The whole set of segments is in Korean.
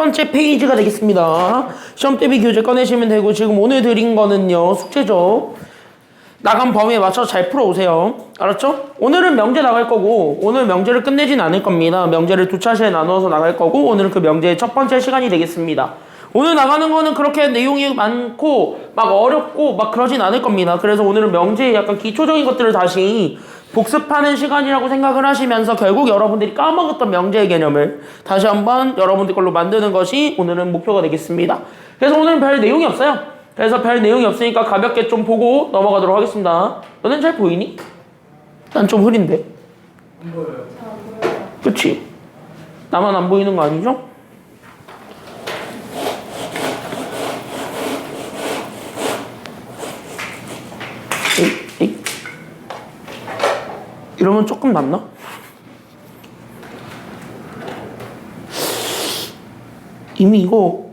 번째 페이지가 되겠습니다. 시험 대비 교재 꺼내시면 되고, 지금 오늘 드린 거는요, 숙제죠. 나간 범위에 맞춰서 잘 풀어오세요. 알았죠? 오늘은 명제 나갈 거고, 오늘 명제를 끝내진 않을 겁니다. 명제를 두 차시에 나누어서 나갈 거고, 오늘은 그 명제의 첫 번째 시간이 되겠습니다. 오늘 나가는 거는 그렇게 내용이 많고 막 어렵고 막 그러진 않을 겁니다. 그래서 오늘은 명제의 약간 기초적인 것들을 다시 복습하는 시간이라고 생각을 하시면서 결국 여러분들이 까먹었던 명제의 개념을 다시 한번 여러분들 걸로 만드는 것이 오늘은 목표가 되겠습니다. 그래서 오늘은 별 내용이 없어요. 그래서 별 내용이 없으니까 가볍게 좀 보고 넘어가도록 하겠습니다. 너는 잘 보이니? 난 좀 흐린데. 안 보여요. 그치? 나만 안 보이는 거 아니죠? 에이. 이러면 조금 낫나? 이미 이거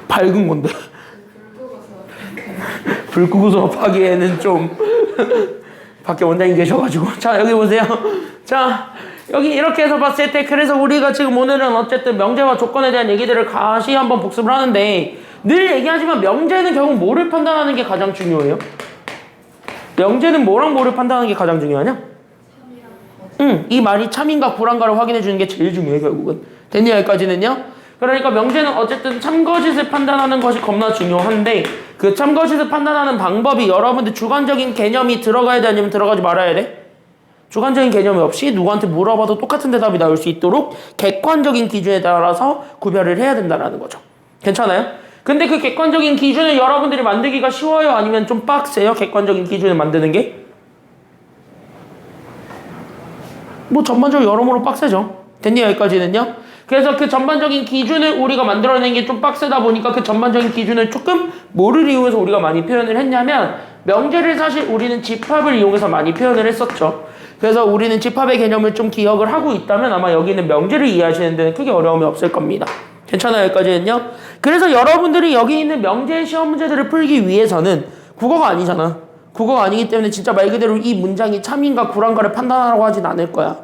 밝은 건데 불 끄고서 하기에는 좀 밖에 원장님 계셔가지고. 자, 여기 보세요. 자, 여기 이렇게 해서 봤을 때, 그래서 우리가 지금 오늘은 어쨌든 명제와 조건에 대한 얘기들을 다시 한번 복습을 하는데, 늘 얘기하지만 명제는 결국 뭐를 판단하는 게 가장 중요해요? 명제는 뭐랑 뭐를 판단하는 게 가장 중요하냐? 이 말이 참인가 불안가를 확인해 주는 게 제일 중요해, 결국은. 됐니, 여기까지는요? 그러니까 명제는 어쨌든 참거짓을 판단하는 것이 겁나 중요한데, 그 참거짓을 판단하는 방법이 여러분들 주관적인 개념이 들어가야 돼, 아니면 들어가지 말아야 돼? 주관적인 개념이 없이 누구한테 물어봐도 똑같은 대답이 나올 수 있도록 객관적인 기준에 따라서 구별을 해야 된다는 거죠. 괜찮아요? 근데 그 객관적인 기준을 여러분들이 만들기가 쉬워요? 아니면 좀 빡세요? 객관적인 기준을 만드는 게? 뭐 전반적으로 여러모로 빡세죠. 됐니, 여기까지는요? 그래서 그 전반적인 기준을 우리가 만들어내는 게 좀 빡세다 보니까 그 전반적인 기준을 조금 뭐를 이용해서 우리가 많이 표현을 했냐면, 명제를 사실 우리는 집합을 이용해서 많이 표현을 했었죠. 그래서 우리는 집합의 개념을 좀 기억을 하고 있다면 아마 여기 있는 명제를 이해하시는 데는 크게 어려움이 없을 겁니다. 괜찮아요, 여기까지는요? 그래서 여러분들이 여기 있는 명제 시험 문제들을 풀기 위해서는 국어가 아니잖아. 국어가 아니기 때문에 진짜 말 그대로 이 문장이 참인가 불안가를 판단하라고 하진 않을 거야.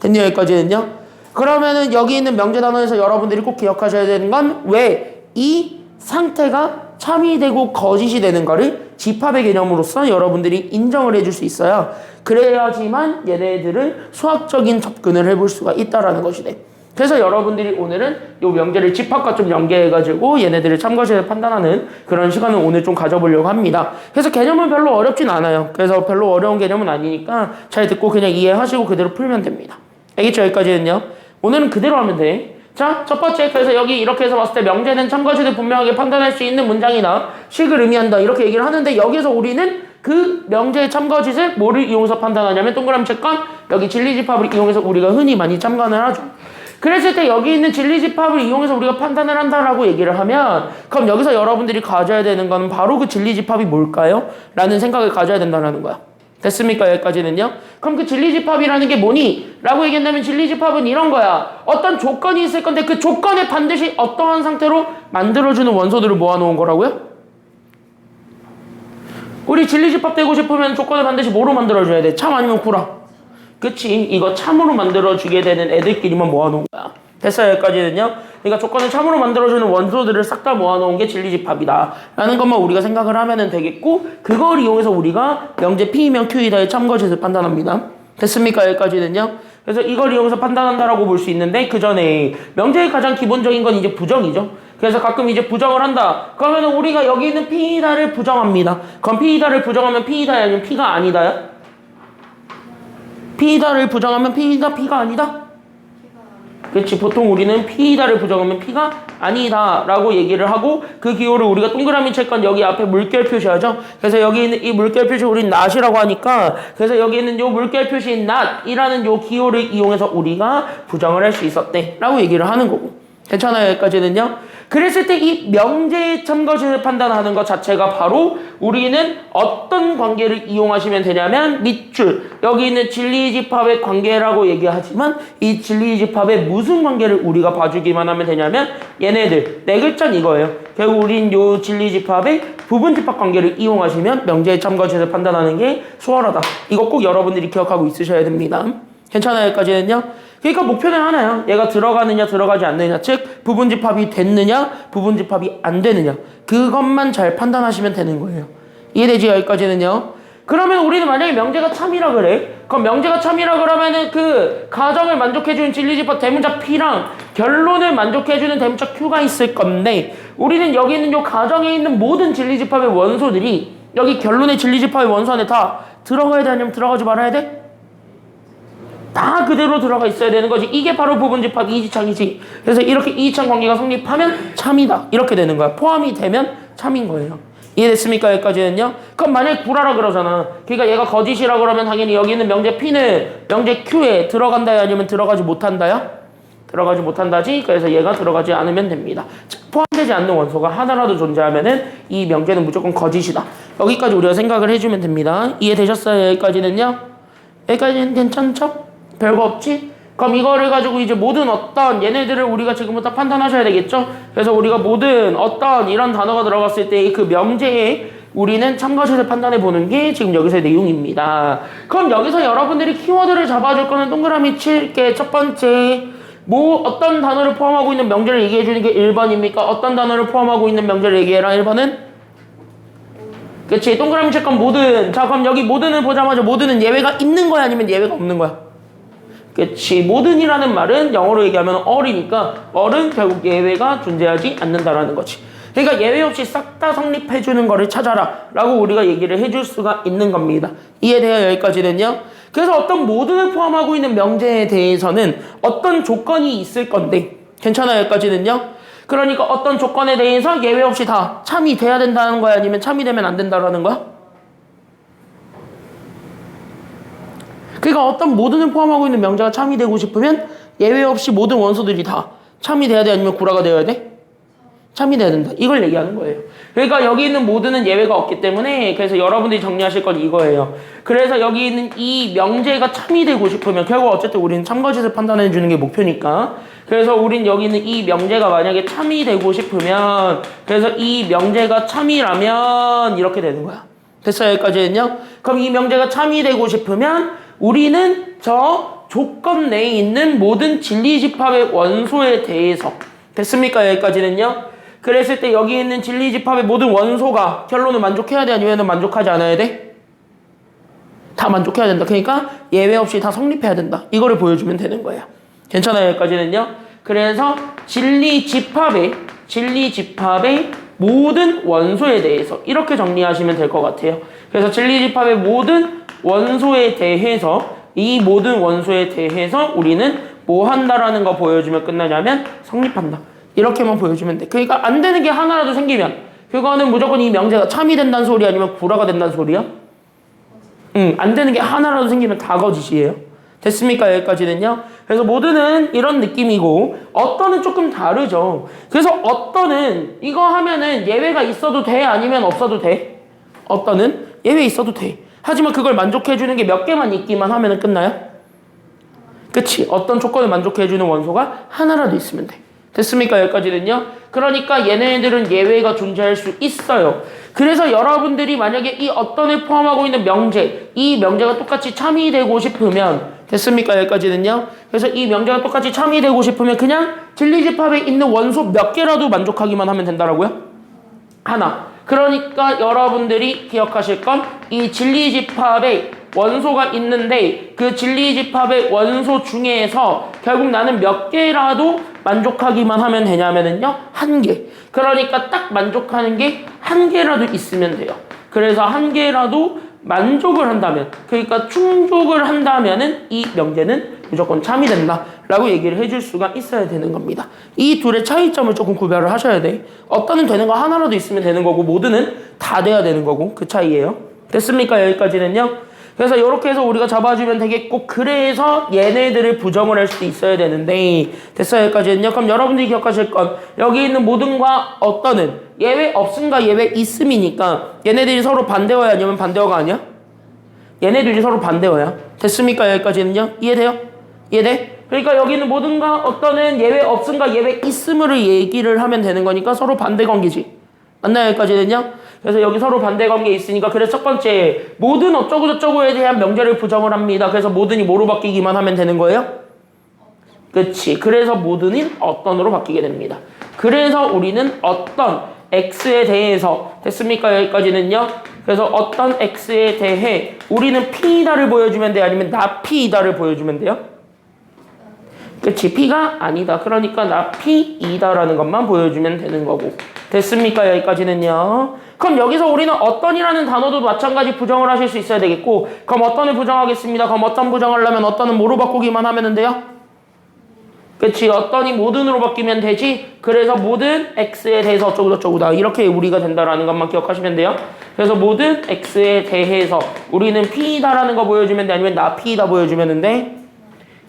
됐니, 여기까지는요? 그러면은 여기 있는 명제 단어에서 여러분들이 꼭 기억하셔야 되는 건, 왜 이 상태가 참이 되고 거짓이 되는 거를 집합의 개념으로서 여러분들이 인정을 해줄 수 있어야, 그래야지만 얘네들은 수학적인 접근을 해볼 수가 있다라는 것이 돼. 그래서 여러분들이 오늘은 이 명제를 집합과 좀 연계해가지고 얘네들을 참거짓을 판단하는 그런 시간을 오늘 좀 가져보려고 합니다. 그래서 개념은 별로 어렵진 않아요. 그래서 별로 어려운 개념은 아니니까 잘 듣고 그냥 이해하시고 그대로 풀면 됩니다. 알겠죠? 여기까지는요. 오늘은 그대로 하면 돼. 자, 첫 번째, 그래서 여기 이렇게 해서 봤을 때 명제는 참거짓을 분명하게 판단할 수 있는 문장이나 식을 의미한다, 이렇게 얘기를 하는데, 여기서 우리는 그 명제의 참거짓을 뭐를 이용해서 판단하냐면, 동그라미 채권, 여기 진리집합을 이용해서 우리가 흔히 많이 참관을 하죠. 그랬을 때 여기 있는 진리집합을 이용해서 우리가 판단을 한다라고 얘기를 하면, 그럼 여기서 여러분들이 가져야 되는 건 바로 그 진리집합이 뭘까요? 라는 생각을 가져야 된다는 거야. 됐습니까? 여기까지는요? 그럼 그 진리집합이라는 게 뭐니? 라고 얘기한다면, 진리집합은 이런 거야. 어떤 조건이 있을 건데 그 조건에 반드시 어떠한 상태로 만들어주는 원소들을 모아놓은 거라고요? 우리 진리집합 되고 싶으면 조건을 반드시 뭐로 만들어줘야 돼? 참 아니면 구라? 그치? 이거 참으로 만들어주게 되는 애들끼리만 모아놓은 거야. 됐어요, 여기까지는요? 그러니까 조건을 참으로 만들어주는 원소들을 싹 다 모아놓은 게 진리집합이다 라는 것만 우리가 생각을 하면 되겠고, 그걸 이용해서 우리가 명제 P이면 Q이다의 참거짓을 판단합니다. 됐습니까? 여기까지는요? 그래서 이걸 이용해서 판단한다라고 볼 수 있는데, 그 전에 명제의 가장 기본적인 건 이제 부정이죠. 그래서 가끔 이제 부정을 한다. 그러면 우리가 여기 있는 P이다를 부정합니다. 그럼 P이다를 부정하면 P이다야, 아니면 P가 아니다야? P이다를 부정하면 P이다, P가 아니다? 그렇지. 보통 우리는 P이다를 부정하면 P가 아니다 라고 얘기를 하고, 그 기호를 우리가 동그라미 채권 여기 앞에 물결 표시하죠. 그래서 여기 있는 이 물결 표시 우리는 not이라고 하니까, 그래서 여기 있는 요 물결 표시인 not이라는 요 기호를 이용해서 우리가 부정을 할 수 있었대 라고 얘기를 하는 거고. 괜찮아요, 여기까지는요? 그랬을 때 이 명제의 참거짓을 판단하는 것 자체가 바로 우리는 어떤 관계를 이용하시면 되냐면, 밑줄 여기 있는 진리집합의 관계라고 얘기하지만, 이 진리집합의 무슨 관계를 우리가 봐주기만 하면 되냐면, 얘네들 네 글자는 이거예요. 결국 우린 요 진리집합의 부분집합 관계를 이용하시면 명제의 참거짓을 판단하는 게 수월하다. 이거 꼭 여러분들이 기억하고 있으셔야 됩니다. 괜찮아요? 여기까지는요? 그러니까 목표는 하나요. 얘가 들어가느냐 들어가지 않느냐, 즉 부분집합이 됐느냐 부분집합이 안 되느냐, 그것만 잘 판단하시면 되는 거예요. 이해되지? 여기까지는요? 그러면 우리는 만약에 명제가 참이라 그래. 그럼 명제가 참이라 그러면은 그 가정을 만족해주는 진리집합 대문자 P랑 결론을 만족해주는 대문자 Q가 있을 건데, 우리는 여기 있는 요 가정에 있는 모든 진리집합의 원소들이 여기 결론의 진리집합의 원소 안에 다 들어가야 돼, 아니면 들어가지 말아야 돼? 다 그대로 들어가 있어야 되는 거지. 이게 바로 부분집합 이지창이지. 그래서 이렇게 이지창 관계가 성립하면 참이다, 이렇게 되는 거야. 포함이 되면 참인 거예요. 이해됐습니까? 여기까지는요? 그럼 만약에 구라라 그러잖아. 그러니까 얘가 거짓이라 그러면 당연히 여기 있는 명제 P는 명제 Q에 들어간다야, 아니면 들어가지 못한다야? 들어가지 못한다지. 그래서 얘가 들어가지 않으면 됩니다. 포함되지 않는 원소가 하나라도 존재하면은 이 명제는 무조건 거짓이다. 여기까지 우리가 생각을 해주면 됩니다. 이해되셨어요? 여기까지는요? 여기까지는 괜찮죠? 별거 없지? 그럼 이거를 가지고 이제 모든 어떤 얘네들을 우리가 지금부터 판단하셔야 되겠죠? 그래서 우리가 모든 어떤 이런 단어가 들어갔을 때 그 명제에 우리는 참가시를 판단해 보는 게 지금 여기서의 내용입니다. 그럼 여기서 여러분들이 키워드를 잡아줄 거는 동그라미 칠게. 첫 번째, 뭐 어떤 단어를 포함하고 있는 명제를 얘기해 주는 게 1번입니까? 어떤 단어를 포함하고 있는 명제를 얘기해라. 1번은? 그치, 동그라미 칠 건 모든. 자, 그럼 여기 모든을 보자마자 모든은 예외가 있는 거야, 아니면 예외가 없는 거야? 그치, 모든이라는 말은 영어로 얘기하면 all이니까 all은 결국 예외가 존재하지 않는다라는 거지. 그러니까 예외 없이 싹 다 성립해주는 거를 찾아라 라고 우리가 얘기를 해줄 수가 있는 겁니다. 이해돼요? 여기까지는요? 그래서 어떤 모든을 포함하고 있는 명제에 대해서는 어떤 조건이 있을 건데, 괜찮아요? 여기까지는요? 그러니까 어떤 조건에 대해서 예외 없이 다 참이 돼야 된다는 거야, 아니면 참이 되면 안 된다라는 거야? 그러니까 어떤 모든을 포함하고 있는 명제가 참이 되고 싶으면 예외 없이 모든 원소들이 다 참이 돼야 돼, 아니면 구라가 되어야 돼? 참이 돼야 된다. 이걸 얘기하는 거예요. 그러니까 여기 있는 모든은 예외가 없기 때문에, 그래서 여러분들이 정리하실 건 이거예요. 그래서 여기 있는 이 명제가 참이 되고 싶으면 결국 어쨌든 우리는 참거짓을 판단해 주는 게 목표니까, 그래서 우린 여기 있는 이 명제가 만약에 참이 되고 싶으면, 그래서 이 명제가 참이라면 이렇게 되는 거야. 됐어요? 여기까지는요? 그럼 이 명제가 참이 되고 싶으면 우리는 저 조건 내에 있는 모든 진리집합의 원소에 대해서, 됐습니까? 여기까지는요? 그랬을 때 여기 있는 진리집합의 모든 원소가 결론을 만족해야 돼, 아니면 만족하지 않아야 돼? 다 만족해야 된다. 그러니까 예외 없이 다 성립해야 된다. 이거를 보여주면 되는 거예요. 괜찮아요? 여기까지는요? 그래서 진리집합의 모든 원소에 대해서 이렇게 정리하시면 될 것 같아요. 그래서 진리집합의 모든 원소에 대해서, 이 모든 원소에 대해서 우리는 뭐 한다라는 거 보여주면 끝나냐면 성립한다. 이렇게만 보여주면 돼. 그러니까 안 되는 게 하나라도 생기면 그거는 무조건 이 명제가 참이 된다는 소리, 아니면 구라가 된다는 소리야? 안 되는 게 하나라도 생기면 다 거짓이에요. 됐습니까? 여기까지는요? 그래서 모두는 이런 느낌이고, 어떤은 조금 다르죠. 그래서 어떤은 이거 하면은 예외가 있어도 돼, 아니면 없어도 돼? 어떤은 예외 있어도 돼. 하지만 그걸 만족해주는 게 몇 개만 있기만 하면은 끝나요? 그치? 어떤 조건을 만족해주는 원소가 하나라도 있으면 돼. 됐습니까? 여기까지는요? 그러니까 얘네들은 예외가 존재할 수 있어요. 그래서 여러분들이 만약에 이 어떤을 포함하고 있는 명제, 이 명제가 똑같이 참이 되고 싶으면, 됐습니까? 여기까지는요? 그래서 이 명제가 똑같이 참이 되고 싶으면 그냥 진리집합에 있는 원소 몇 개라도 만족하기만 하면 된다라고요? 하나. 그러니까 여러분들이 기억하실 건 이 진리집합에 원소가 있는데, 그 진리집합의 원소 중에서 결국 나는 몇 개라도 만족하기만 하면 되냐면은요, 한 개. 그러니까 딱 만족하는 게 한 개라도 있으면 돼요. 그래서 한 개라도 만족을 한다면, 그러니까 충족을 한다면은 이 명제는 무조건 참이 된다 라고 얘기를 해줄 수가 있어야 되는 겁니다. 이 둘의 차이점을 조금 구별을 하셔야 돼. 어떤은 되는 거 하나라도 있으면 되는 거고, 모두는 다 돼야 되는 거고, 그 차이예요. 됐습니까? 여기까지는요? 그래서 이렇게 해서 우리가 잡아주면 되겠고, 그래서 얘네들을 부정을 할 수도 있어야 되는데, 됐어요? 여기까지는요? 그럼 여러분들이 기억하실 건 여기 있는 모든과 어떤은 예외 없음과 예외 있음이니까 얘네들이 서로 반대어야, 아니면 반대어가 아니야? 얘네들이 서로 반대어야. 됐습니까? 여기까지는요? 이해돼요? 이해돼? 그러니까 여기 있는 모든과 어떤은 예외 없음과 예외 있음으로 얘기를 하면 되는 거니까 서로 반대 관계지. 맞나요? 여기까지는요? 그래서 여기 서로 반대 관계 있으니까 그래서 첫 번째 모든 어쩌고저쩌고에 대한 명제를 부정을 합니다. 그래서 모든이 뭐로 바뀌기만 하면 되는 거예요? 그치. 그래서 모든이 어떤으로 바뀌게 됩니다. 그래서 우리는 어떤 x에 대해서 됐습니까? 여기까지는요. 그래서 어떤 x에 대해 우리는 p이다를 보여주면 돼? 아니면 나 p이다를 보여주면 돼요? 그치. p가 아니다. 그러니까 나 p이다라는 것만 보여주면 되는 거고. 됐습니까? 여기까지는요. 그럼 여기서 우리는 어떤이라는 단어도 마찬가지 부정을 하실 수 있어야 되겠고, 그럼 어떤을 부정하겠습니다. 그럼 어떤 부정하려면 어떤은 뭐로 바꾸기만 하면 돼요? 그치. 어떤이 모든으로 바뀌면 되지. 그래서 모든 x에 대해서 어쩌고저쩌고다. 이렇게 우리가 된다라는 것만 기억하시면 돼요. 그래서 모든 x에 대해서 우리는 p이다라는 거 보여주면 돼? 아니면 나 p이다 보여주면 돼?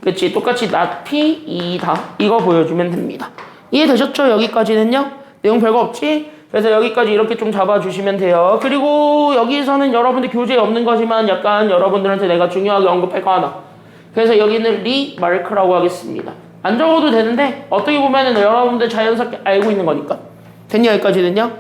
그치. 똑같이 나 p이다. 이거 보여주면 됩니다. 이해되셨죠? 여기까지는요? 내용 별거 없지? 그래서 여기까지 이렇게 좀 잡아주시면 돼요. 그리고 여기서는 여러분들 교재에 없는 거지만 약간 여러분들한테 내가 중요하게 언급할 거 하나. 그래서 여기는 리마르크라고 하겠습니다. 안 적어도 되는데 어떻게 보면은 여러분들 자연스럽게 알고 있는 거니까. 됐냐? 여기까지는요?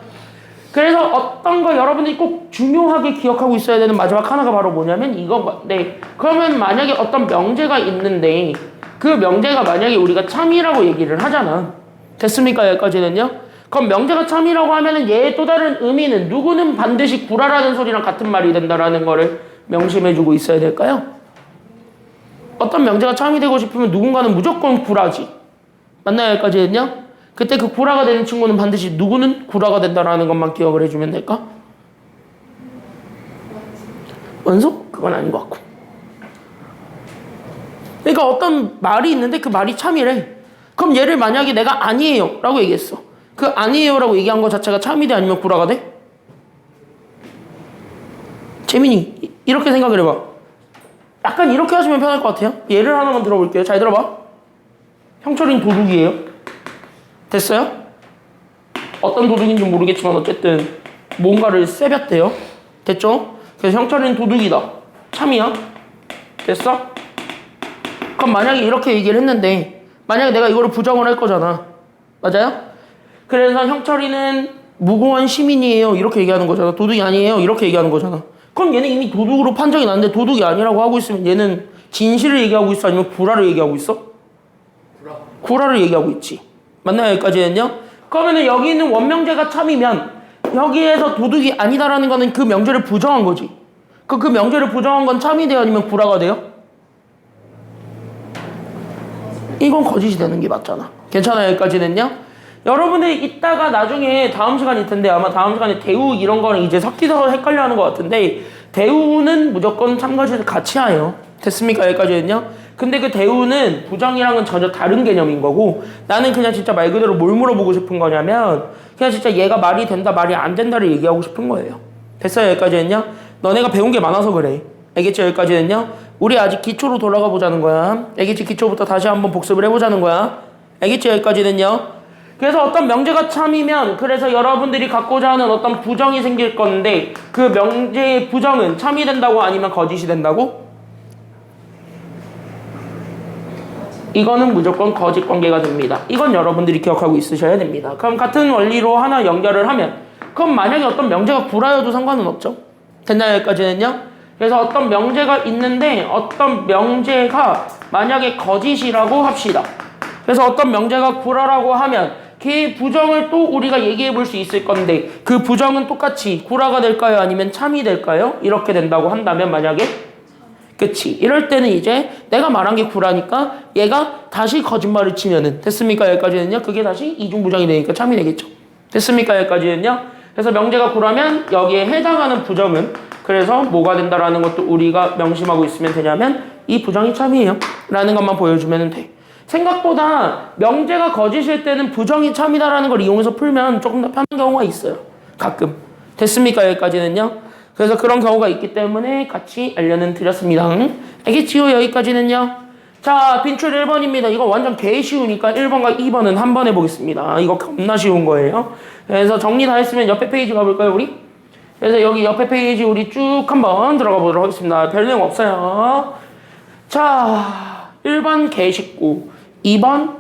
그래서 어떤 거 여러분들이 꼭 중요하게 기억하고 있어야 되는 마지막 하나가 바로 뭐냐면 이건 건데, 그러면 만약에 어떤 명제가 있는데 그 명제가 만약에 우리가 참이라고 얘기를 하잖아. 됐습니까? 여기까지는요? 그럼 명제가 참이라고 하면은 얘의 또 다른 의미는 누구는 반드시 구라라는 소리랑 같은 말이 된다라는 거를 명심해주고 있어야 될까요? 어떤 명제가 참이 되고 싶으면 누군가는 무조건 구라지. 맞나요? 여기까지는요? 그때 그 구라가 되는 친구는 반드시 누구는 구라가 된다라는 것만 기억을 해주면 될까? 원소? 그건 아닌 것 같고. 그러니까 어떤 말이 있는데 그 말이 참이래. 그럼 얘를 만약에 내가 아니에요 라고 얘기했어. 그 아니에요 라고 얘기한 것 자체가 참이 돼? 아니면 구라가 돼? 재민이 이렇게 생각을 해봐. 약간 이렇게 하시면 편할 것 같아요. 예를 하나만 들어볼게요. 잘 들어봐. 형철이는 도둑이에요. 됐어요? 어떤 도둑인지 모르겠지만 어쨌든 뭔가를 쎄볐대요. 됐죠? 그래서 형철이는 도둑이다. 참이야. 됐어? 그럼 만약에 이렇게 얘기를 했는데 만약에 내가 이거를 부정을 할 거잖아. 맞아요? 그래서 형철이는 무고한 시민이에요. 이렇게 얘기하는 거잖아. 도둑이 아니에요. 이렇게 얘기하는 거잖아. 그럼 얘는 이미 도둑으로 판정이 났는데 도둑이 아니라고 하고 있으면 얘는 진실을 얘기하고 있어? 아니면 구라를 얘기하고 있어? 구라를 얘기하고 있지. 맞나요? 여기까지는요? 그러면은 여기 있는 원명제가 참이면 여기에서 도둑이 아니다라는 거는 그 명제를 부정한 거지. 그 명제를 부정한 건 참이 돼요? 아니면 구라가 돼요? 이건 거짓이 되는 게 맞잖아. 괜찮아요? 여기까지는요? 여러분들이 이따가 나중에 다음 시간일 텐데 아마 다음 시간에 대우 이런 거는 이제 섞이서 헷갈려 하는 것 같은데 대우는 무조건 참가시에서 같이 해요. 됐습니까? 여기까지는요? 근데 그 대우는 부정이랑은 전혀 다른 개념인 거고 나는 그냥 진짜 말 그대로 뭘 물어보고 싶은 거냐면 그냥 진짜 얘가 말이 된다 말이 안 된다를 얘기하고 싶은 거예요. 됐어요? 여기까지는요? 너네가 배운 게 많아서 그래. 알겠죠? 여기까지는요? 우리 아직 기초로 돌아가 보자는 거야. 알겠지? 기초부터 다시 한번 복습을 해보자는 거야. 알겠죠? 여기까지는요? 그래서 어떤 명제가 참이면 그래서 여러분들이 갖고자 하는 어떤 부정이 생길 건데 그 명제의 부정은 참이 된다고 아니면 거짓이 된다고? 이거는 무조건 거짓 관계가 됩니다. 이건 여러분들이 기억하고 있으셔야 됩니다. 그럼 같은 원리로 하나 연결을 하면 그럼 만약에 어떤 명제가 구라여도 상관은 없죠. 됐나요? 여기까지는요? 그래서 어떤 명제가 있는데 어떤 명제가 만약에 거짓이라고 합시다. 그래서 어떤 명제가 구라라고 하면 그 부정을 또 우리가 얘기해 볼 수 있을 건데 그 부정은 똑같이 구라가 될까요? 아니면 참이 될까요? 이렇게 된다고 한다면 만약에 그치. 이럴 때는 이제 내가 말한 게 구라니까 얘가 다시 거짓말을 치면은 됐습니까? 여기까지는요. 그게 다시 이중부정이 되니까 참이 되겠죠. 됐습니까? 여기까지는요. 그래서 명제가 구라면 여기에 해당하는 부정은 그래서 뭐가 된다라는 것도 우리가 명심하고 있으면 되냐면 이 부정이 참이에요 라는 것만 보여주면 돼. 생각보다 명제가 거짓일 때는 부정이 참이다라는 걸 이용해서 풀면 조금 더 편한 경우가 있어요. 가끔. 됐습니까? 여기까지는요. 그래서 그런 경우가 있기 때문에 같이 알려는 드렸습니다. 알겠지요? 여기까지는요. 자, 빈출 1번입니다. 이거 완전 개 쉬우니까 1번과 2번은 한 번 해보겠습니다. 이거 겁나 쉬운 거예요. 그래서 정리 다 했으면 옆에 페이지 가볼까요, 우리? 그래서 여기 옆에 페이지 우리 쭉 한번 들어가 보도록 하겠습니다. 별 내용 없어요. 자, 1번 개 쉽고 2번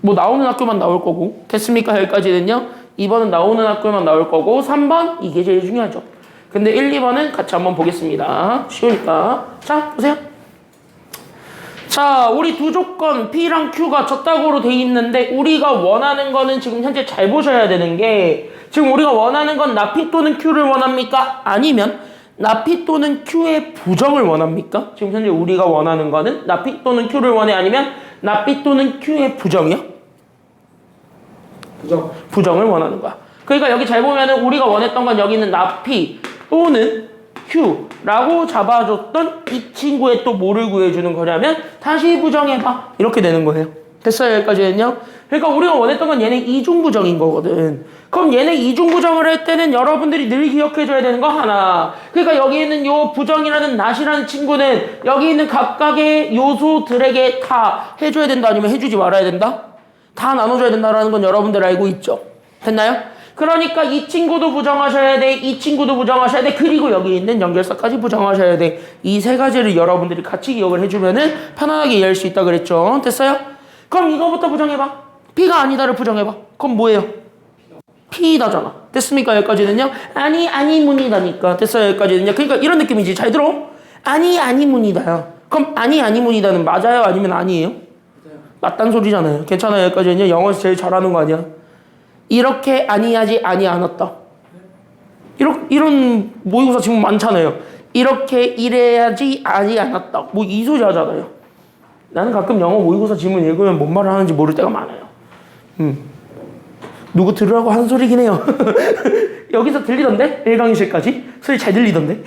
뭐 나오는 학교만 나올 거고 됐습니까? 여기까지는요. 2번은 나오는 학교만 나올 거고 3번 이게 제일 중요하죠. 근데 1, 2번은 같이 한번 보겠습니다. 쉬우니까. 자, 보세요. 자, 우리 두 조건 P랑 Q가 젖다구로 돼 있는데 우리가 원하는 거는 지금 현재 잘 보셔야 되는 게 지금 우리가 원하는 건 나 P 또는 Q를 원합니까? 아니면 나 P 또는 Q의 부정을 원합니까? 지금 현재 우리가 원하는 거는 나 P 또는 Q를 원해? 아니면 나 P 또는 Q의 부정이요? 부정을 원하는 거야. 그러니까 여기 잘 보면은 우리가 원했던 건 여기 있는 나 P 또는 Q라고 잡아줬던 이 친구의 또 뭐를 구해주는 거냐면 다시 부정해봐. 이렇게 되는 거예요. 됐어요? 여기까지는요? 그러니까 우리가 원했던 건 얘네 이중부정인 거거든. 그럼 얘네 이중부정을 할 때는 여러분들이 늘 기억해줘야 되는 거 하나. 그러니까 여기 있는 요 부정이라는 낫이라는 친구는 여기 있는 각각의 요소들에게 다 해줘야 된다 아니면 해주지 말아야 된다? 다 나눠줘야 된다는 건 여러분들 알고 있죠? 됐나요? 그러니까 이 친구도 부정하셔야 돼. 이 친구도 부정하셔야 돼. 그리고 여기 있는 연결사까지 부정하셔야 돼. 이 세 가지를 여러분들이 같이 기억을 해주면은 편안하게 이해할 수 있다 그랬죠? 됐어요? 그럼 이거부터 부정해봐. P가 아니다를 부정해봐. 그럼 뭐예요? P다잖아. 됐습니까? 여기까지는요? 아니문이다니까. 됐어요? 여기까지는요? 그러니까 이런 느낌이지. 잘 들어? 아니문이다요. 그럼 아니문이다는 맞아요? 아니면 아니에요? 맞단 소리잖아요. 괜찮아요? 여기까지는요? 영어에서 제일 잘하는 거 아니야? 이렇게 아니하지 않았다. 이런 모의고사 지금 많잖아요. 이렇게 이래야지 않았다. 뭐 이 소리 하잖아요. 나는 가끔 영어 모의고사 지문 읽으면 뭔 말을 하는지 모를 때가 많아요. 누구 들으라고 하는 소리긴 해요. 여기서 들리던데? 1강의실까지? 소리 잘 들리던데?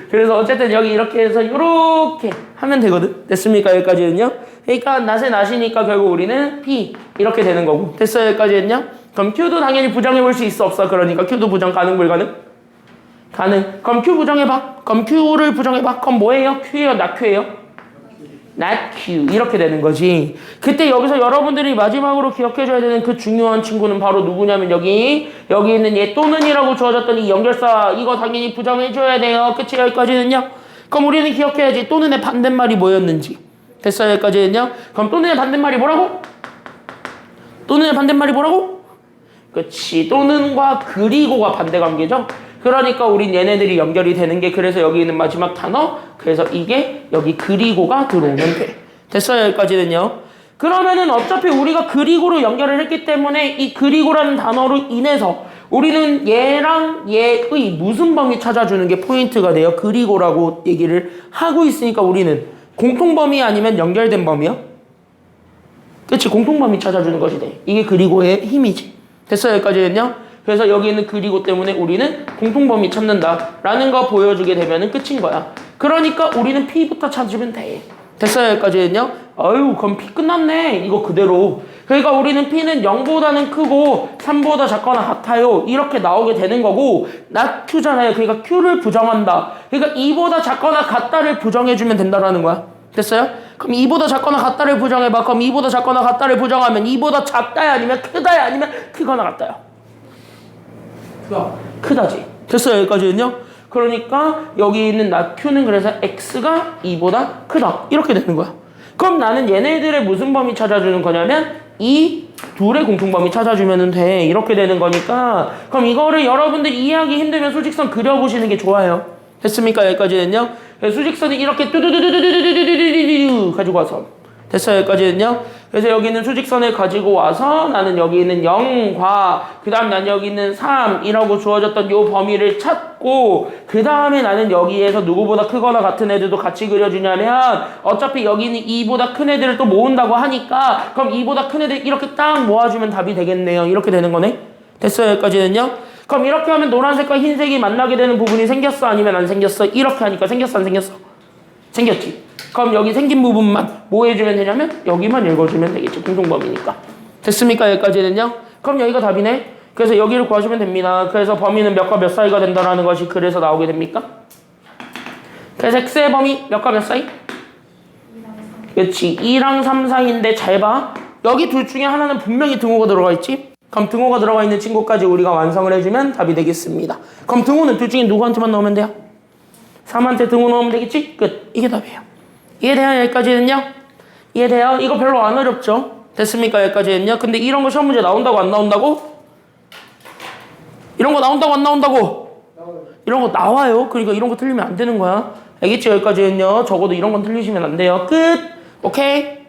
그래서 어쨌든 여기 이렇게 해서 이렇게 하면 되거든. 됐습니까? 여기까지는요? 그러니까 낫이니까 결국 우리는 P 이렇게 되는 거고. 됐어요? 여기까지는요? 그럼 Q도 당연히 부정해 볼 수 있어 없어? 그러니까 Q도 부정 가능 불가능? 가능. 그럼 Q 부정해봐. 그럼 Q를 부정해봐. 그럼 뭐예요? Q예요? not Q예요? not Q 이렇게 되는 거지. 그때 여기서 여러분들이 마지막으로 기억해줘야 되는 그 중요한 친구는 바로 누구냐면 여기 있는 얘 또는이라고 주어졌던 이 연결사 이거 당연히 부정해줘야 돼요. 그치? 여기까지는요? 그럼 우리는 기억해야지 또는의 반대말이 뭐였는지. 됐어요? 여기까지는요? 그럼 또는의 반대말이 뭐라고? 또는의 반대말이 뭐라고? 그치. 또는과 그리고가 반대관계죠? 그러니까 우린 얘네들이 연결이 되는 게 그래서 여기 있는 마지막 단어 그래서 이게 여기 그리고가 들어오면 돼. 됐어요? 여기까지는요? 그러면은 어차피 우리가 그리고로 연결을 했기 때문에 이 그리고라는 단어로 인해서 우리는 얘랑 얘의 무슨 범위 찾아주는 게 포인트가 돼요. 그리고라고 얘기를 하고 있으니까 우리는 공통범위 아니면 연결된 범위요? 그치? 공통범위 찾아주는 것이 돼. 이게 그리고의 힘이지. 됐어요? 여기까지는요? 그래서 여기 있는 그리고 때문에 우리는 공통범위 찾는다라는 거 보여주게 되면은 끝인 거야. 그러니까 우리는 P부터 찾으면 돼. 됐어요? 여기까지는요? 아유, 그럼 P 끝났네. 이거 그대로. 그러니까 우리는 P는 0보다는 크고 3보다 작거나 같아요. 이렇게 나오게 되는 거고 not Q잖아요. 그러니까 Q를 부정한다. 그러니까 2보다 작거나 같다를 부정해주면 된다라는 거야. 됐어요? 그럼 2보다 작거나 같다를 부정해봐. 그럼 2보다 작거나 같다를 부정하면 2보다 작다야 아니면 크다야 아니면 크거나 같다야. 크다지. 됐어요? 여기까지는요? 그러니까 여기 있는 not Q는 그래서 X가 2보다 크다. 이렇게 되는 거야. 그럼 나는 얘네들의 무슨 범위 찾아주는 거냐면 이 둘의 공통범위 찾아주면 돼. 이렇게 되는 거니까 그럼 이거를 여러분들 이해하기 힘들면 수직선 그려보시는 게 좋아요. 됐습니까? 여기까지는요? 수직선이 이렇게 뚜두두두두두두두두두두 가지고 와서 됐어요? 여기까지는요? 그래서 여기 있는 수직선을 가지고 와서 나는 여기 있는 0과 그 다음 난 여기 있는 3이라고 주어졌던 요 범위를 찾고 그 다음에 나는 여기에서 누구보다 크거나 같은 애들도 같이 그려주냐면 어차피 여기 있는 2보다 큰 애들을 또 모은다고 하니까 그럼 2보다 큰 애들 이렇게 딱 모아주면 답이 되겠네요. 이렇게 되는 거네. 됐어요? 여기까지는요? 그럼 이렇게 하면 노란색과 흰색이 만나게 되는 부분이 생겼어? 아니면 안 생겼어? 이렇게 하니까 생겼어? 안 생겼어? 생겼지. 그럼 여기 생긴 부분만 뭐 해주면 되냐면 여기만 읽어주면 되겠지. 공통범위니까. 됐습니까? 여기까지는요? 그럼 여기가 답이네. 그래서 여기를 구하시면 됩니다. 그래서 범위는 몇과 몇 사이가 된다라는 것이 그래서 나오게 됩니까? 그래서 X의 범위 몇과 몇 사이? 그렇지. 2랑 3 사이인데 잘 봐. 여기 둘 중에 하나는 분명히 등호가 들어가 있지? 그럼 등호가 들어가 있는 친구까지 우리가 완성을 해주면 답이 되겠습니다. 그럼 등호는 둘 중에 누구한테만 넣으면 돼요? 3한테 등호 넣으면 되겠지? 끝. 이게 답이에요. 이해돼요? 여기까지는요? 이해돼요? 이거 별로 안 어렵죠? 됐습니까? 여기까지는요? 근데 이런 거 시험 문제 나온다고 안 나온다고? 이런 거 나온다고 안 나온다고? 이런 거 나와요. 그러니까 이런 거 틀리면 안 되는 거야. 알겠지? 여기까지는요. 적어도 이런 건 틀리시면 안 돼요. 끝. 오케이?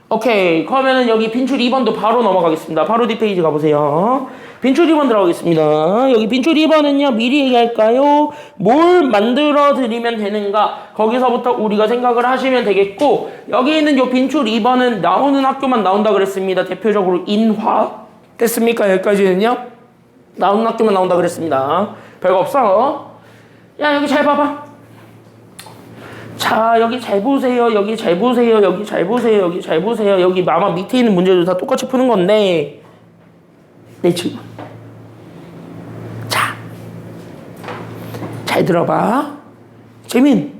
오케이. 그러면은 여기 빈출 2번도 바로 넘어가겠습니다. 바로 뒷페이지 가보세요. 빈출 2번 들어가겠습니다. 여기 빈출 2번은요. 미리 얘기할까요? 뭘 만들어 드리면 되는가? 거기서부터 우리가 생각을 하시면 되겠고, 여기 있는 요 빈출 2번은 나오는 학교만 나온다 그랬습니다. 대표적으로 인화. 됐습니까? 여기까지는요. 나오는 학교만 나온다 그랬습니다. 별거 없어. 야, 여기 잘 봐봐. 자, 여기 잘 보세요. 여기 잘 보세요. 여기 잘 보세요. 여기 잘 보세요. 여기 아마 밑에 있는 문제도 다 똑같이 푸는 건데, 내 친구. 자, 잘 들어봐. 재민,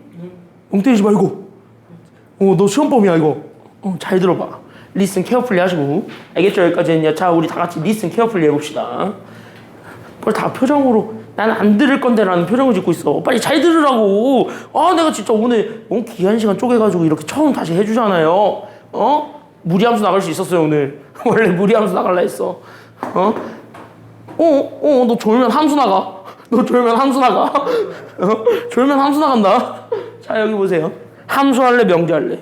멍 때리지 말고. 너 시험범이야, 이거. 잘 들어봐. 리슨 케어풀리 하시고. 알겠죠? 여기까지는요. 자, 우리 다 같이 리슨 케어풀리 해봅시다. 뭘 다 표정으로 나는 안 들을 건데 라는 표정을 짓고 있어. 빨리 잘 들으라고. 내가 진짜 오늘 너무 귀한 시간 쪼개가지고 이렇게 처음 다시 해주잖아요. 무리함수 나갈 수 있었어요 오늘. 원래 무리함수 나갈라 했어. 너 졸면 함수 나가. 너 졸면 함수 나가. 졸면 함수 나간다. 자, 여기 보세요. 함수 할래 명제 할래?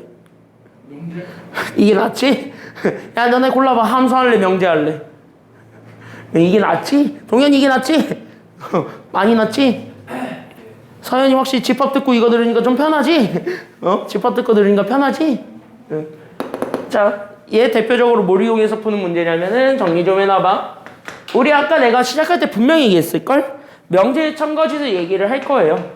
명제. 이게 낫지? 야, 너네 골라봐. 함수 할래 명제 할래? 이게 낫지? 동현이 이게 낫지? 많이 낫지? 서현이 확실히 집합 듣고 이거 들으니까 좀 편하지? 집합 듣고 들으니까 편하지? 자, 얘 대표적으로 뭘 이용해서 푸는 문제냐면은 정리 좀 해놔봐. 우리 아까 내가 시작할 때 분명히 얘기했을걸? 명제의 참거짓을 얘기를 할 거예요.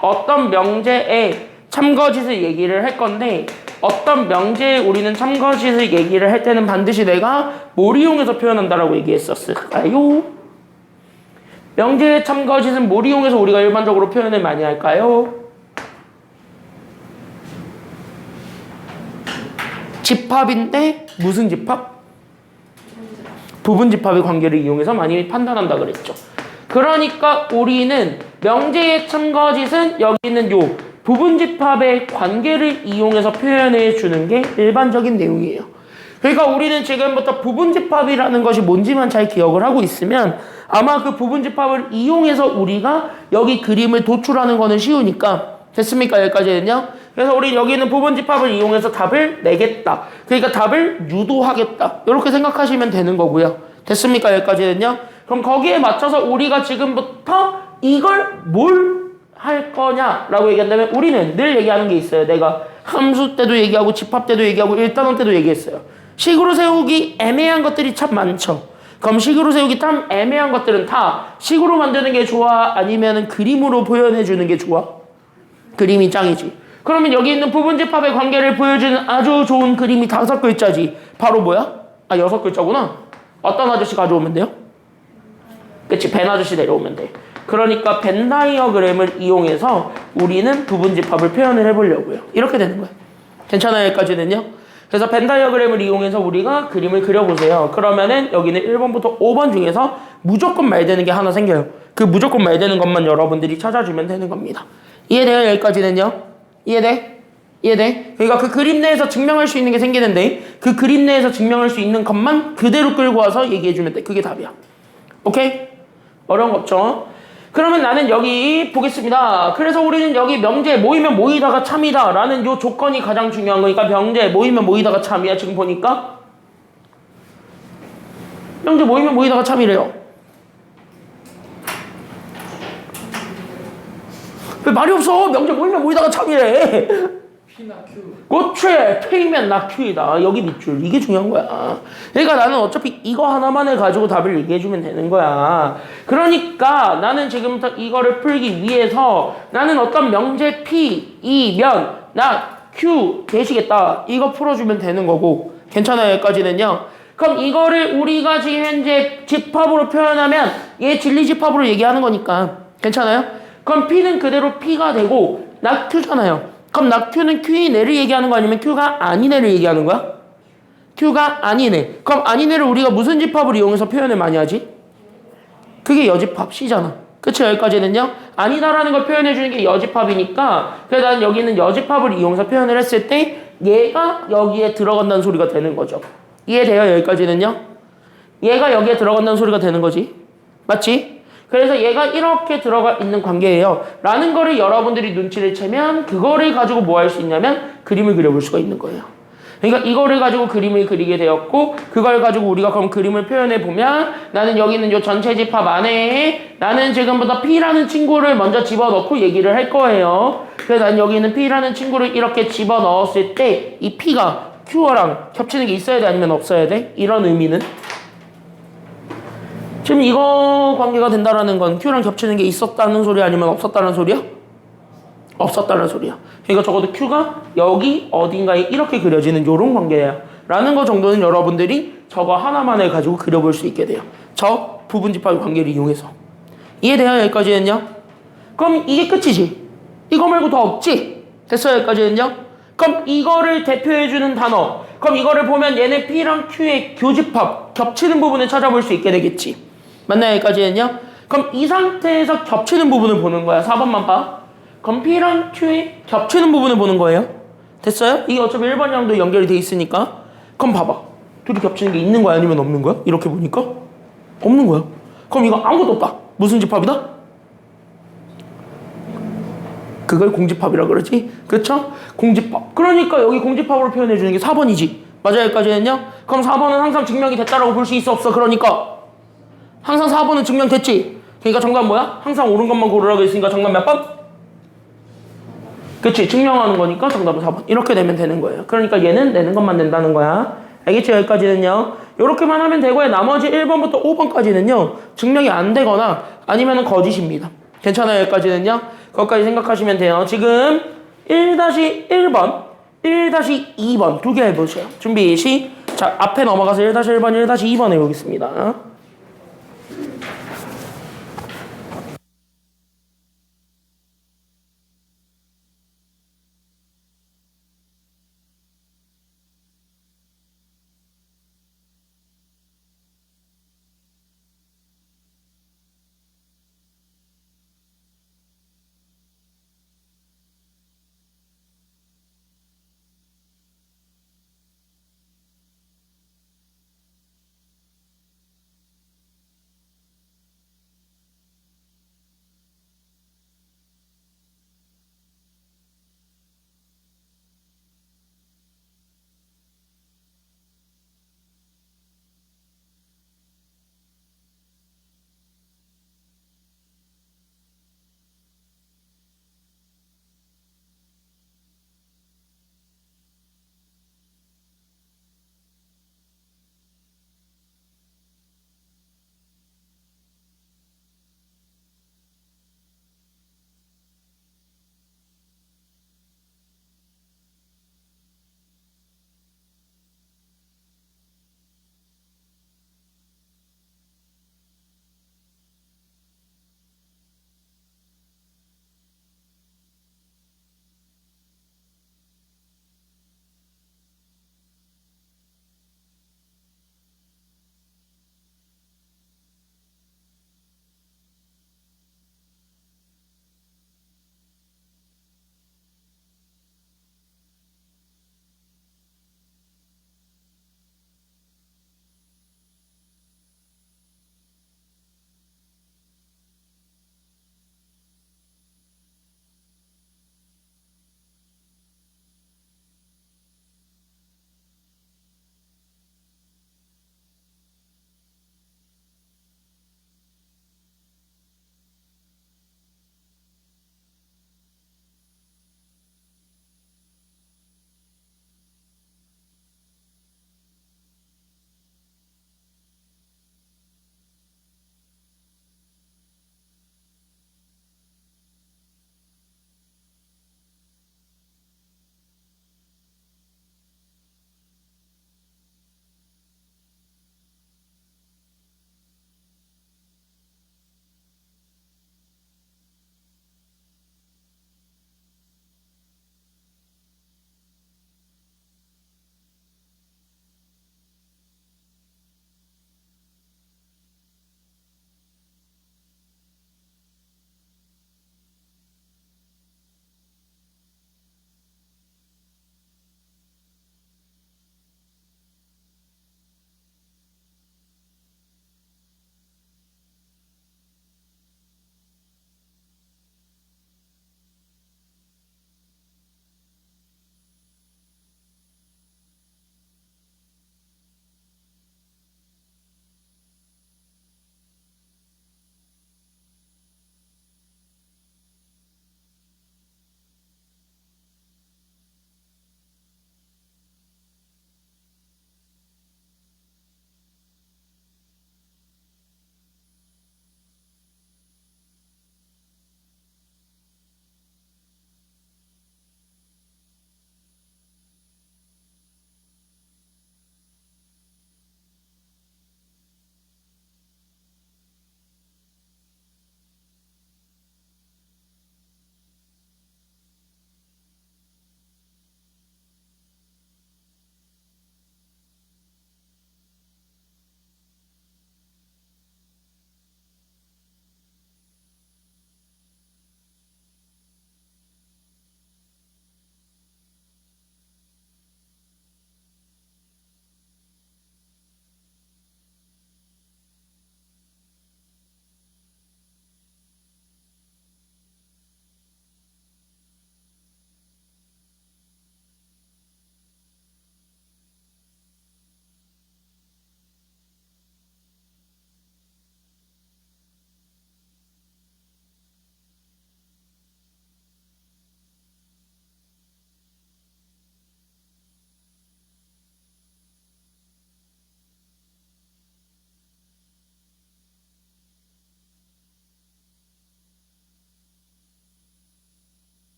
어떤 명제의 참거짓을 얘기를 할 건데, 어떤 명제에 우리는 참거짓을 얘기를 할 때는 반드시 내가 뭘 이용해서 표현한다라고 얘기했었을까요? 명제의 참거짓은 뭘 이용해서 우리가 일반적으로 표현을 많이 할까요? 집합인데 무슨 집합? 부분집합의 관계를 이용해서 많이 판단한다 그랬죠. 그러니까 우리는 명제의 참거짓은 여기 있는 요 부분집합의 관계를 이용해서 표현해 주는 게 일반적인 내용이에요. 그러니까 우리는 지금부터 부분집합이라는 것이 뭔지만 잘 기억을 하고 있으면 아마 그 부분집합을 이용해서 우리가 여기 그림을 도출하는 거는 쉬우니까. 됐습니까? 여기까지는요. 그래서 우리 여기 있는 부분집합을 이용해서 답을 내겠다. 그러니까 답을 유도하겠다. 이렇게 생각하시면 되는 거고요. 됐습니까? 여기까지는요. 그럼 거기에 맞춰서 우리가 지금부터 이걸 뭘 할 거냐라고 얘기한다면 우리는 늘 얘기하는 게 있어요. 내가 함수 때도 얘기하고 집합 때도 얘기하고 일단원 때도 얘기했어요. 식으로 세우기 애매한 것들이 참 많죠. 그럼 식으로 세우기 참 애매한 것들은 다 식으로 만드는 게 좋아? 아니면 그림으로 보여내 주는 게 좋아? 그림이 짱이지. 그러면 여기 있는 부분집합의 관계를 보여주는 아주 좋은 그림이 5글자지. 바로 뭐야? 6글자구나. 어떤 아저씨 가져오면 돼요? 그치, 벤 아저씨 내려오면 돼. 그러니까 벤 다이어그램을 이용해서 우리는 부분집합을 표현을 해보려고요. 이렇게 되는 거예요. 괜찮아요? 여기까지는요? 그래서 벤 다이어그램을 이용해서 우리가 그림을 그려보세요. 그러면은 여기는 1번부터 5번 중에서 무조건 말되는 게 하나 생겨요. 그 무조건 말되는 것만 여러분들이 찾아주면 되는 겁니다. 이해돼요? 여기까지는요? 이해돼? 이해돼? 그러니까 그 그림 내에서 증명할 수 있는 게 생기는데 그 그림 내에서 증명할 수 있는 것만 그대로 끌고 와서 얘기해주면 돼. 그게 답이야. 오케이? 어려운 거 없죠? 그러면 나는 여기 보겠습니다. 그래서 우리는 여기 명제 모이면 모이다가 참이다 라는 요 조건이 가장 중요한 거니까 명제 모이면 모이다가 참이야. 지금 보니까 명제 모이면 모이다가 참이래요. 왜 말이 없어? 명제 모이면 모이다가 참이래. P나 Q. 그렇지. P면 나 Q이다. 여기 밑줄. 이게 중요한 거야. 그러니까 나는 어차피 이거 하나만을 가지고 답을 얘기해주면 되는 거야. 그러니까 나는 지금부터 이거를 풀기 위해서 나는 어떤 명제 P, 이면 나 Q 되시겠다. 이거 풀어주면 되는 거고. 괜찮아요? 여기까지는요. 그럼 이거를 우리가 지금 현재 집합으로 표현하면 얘 진리집합으로 얘기하는 거니까. 괜찮아요? 그럼 P는 그대로 P가 되고 나 Q잖아요. 그럼 나 Q는 Q이네를 얘기하는 거 아니면 Q가 아니네를 얘기하는 거야? Q가 아니네. 그럼 아니네를 우리가 무슨 집합을 이용해서 표현을 많이 하지? 그게 여집합 C잖아. 그치? 여기까지는요? 아니다라는 걸 표현해주는 게 여집합이니까 그래서 나는 여기는 여집합을 이용해서 표현을 했을 때 얘가 여기에 들어간다는 소리가 되는 거죠. 이해돼요? 여기까지는요? 얘가 여기에 들어간다는 소리가 되는 거지. 맞지? 그래서 얘가 이렇게 들어가 있는 관계예요. 라는 거를 여러분들이 눈치를 채면 그거를 가지고 뭐 할 수 있냐면 그림을 그려볼 수가 있는 거예요. 그러니까 이거를 가지고 그림을 그리게 되었고 그걸 가지고 우리가 그럼 그림을 표현해 보면 나는 여기 있는 요 전체 집합 안에 나는 지금부터 P라는 친구를 먼저 집어넣고 얘기를 할 거예요. 그래서 난 여기 있는 P라는 친구를 이렇게 집어넣었을 때 이 P가 Q랑 겹치는 게 있어야 돼 아니면 없어야 돼? 이런 의미는 지금 이거 관계가 된다라는 건 Q랑 겹치는 게 있었다는 소리 아니면 없었다는 소리야? 없었다는 소리야. 그러니까 적어도 Q가 여기 어딘가에 이렇게 그려지는 요런 관계예요. 라는 거 정도는 여러분들이 저거 하나만을 가지고 그려볼 수 있게 돼요. 저 부분집합 관계를 이용해서. 이해돼요? 여기까지는요? 그럼 이게 끝이지. 이거 말고 더 없지? 됐어요? 여기까지는요? 그럼 이거를 대표해주는 단어. 그럼 이거를 보면 얘네 P랑 Q의 교집합, 겹치는 부분을 찾아볼 수 있게 되겠지. 맞나요? 여기까지는요? 그럼 이 상태에서 겹치는 부분을 보는 거야. 4번만 봐. 그럼 P랑 Q의 겹치는 부분을 보는 거예요. 됐어요? 이게 어차피 1번이랑도 연결이 돼 있으니까. 그럼 봐봐. 둘이 겹치는 게 있는 거야? 아니면 없는 거야? 이렇게 보니까? 없는 거야. 그럼 이거 아무것도 없다. 무슨 집합이다? 그걸 공집합이라 그러지? 그렇죠? 공집합. 그러니까 여기 공집합으로 표현해 주는 게 4번이지. 맞아요? 여기까지는요? 그럼 4번은 항상 증명이 됐다라고 볼 수 있어 없어? 그러니까 항상 4번은 증명됐지? 그러니까 정답 뭐야? 항상 옳은 것만 고르라고 했으니까 정답 몇 번? 그치? 증명하는 거니까 정답은 4번. 이렇게 되면 되는 거예요. 그러니까 얘는 내는 것만 된다는 거야. 알겠죠? 여기까지는요. 이렇게만 하면 되고요. 나머지 1번부터 5번까지는요. 증명이 안 되거나 아니면 거짓입니다. 괜찮아요? 여기까지는요. 그것까지 생각하시면 돼요. 지금 1-1번, 1-2번 두 개 해보세요. 준비, 자, 앞에 넘어가서 1-1번, 1-2번 해보겠습니다.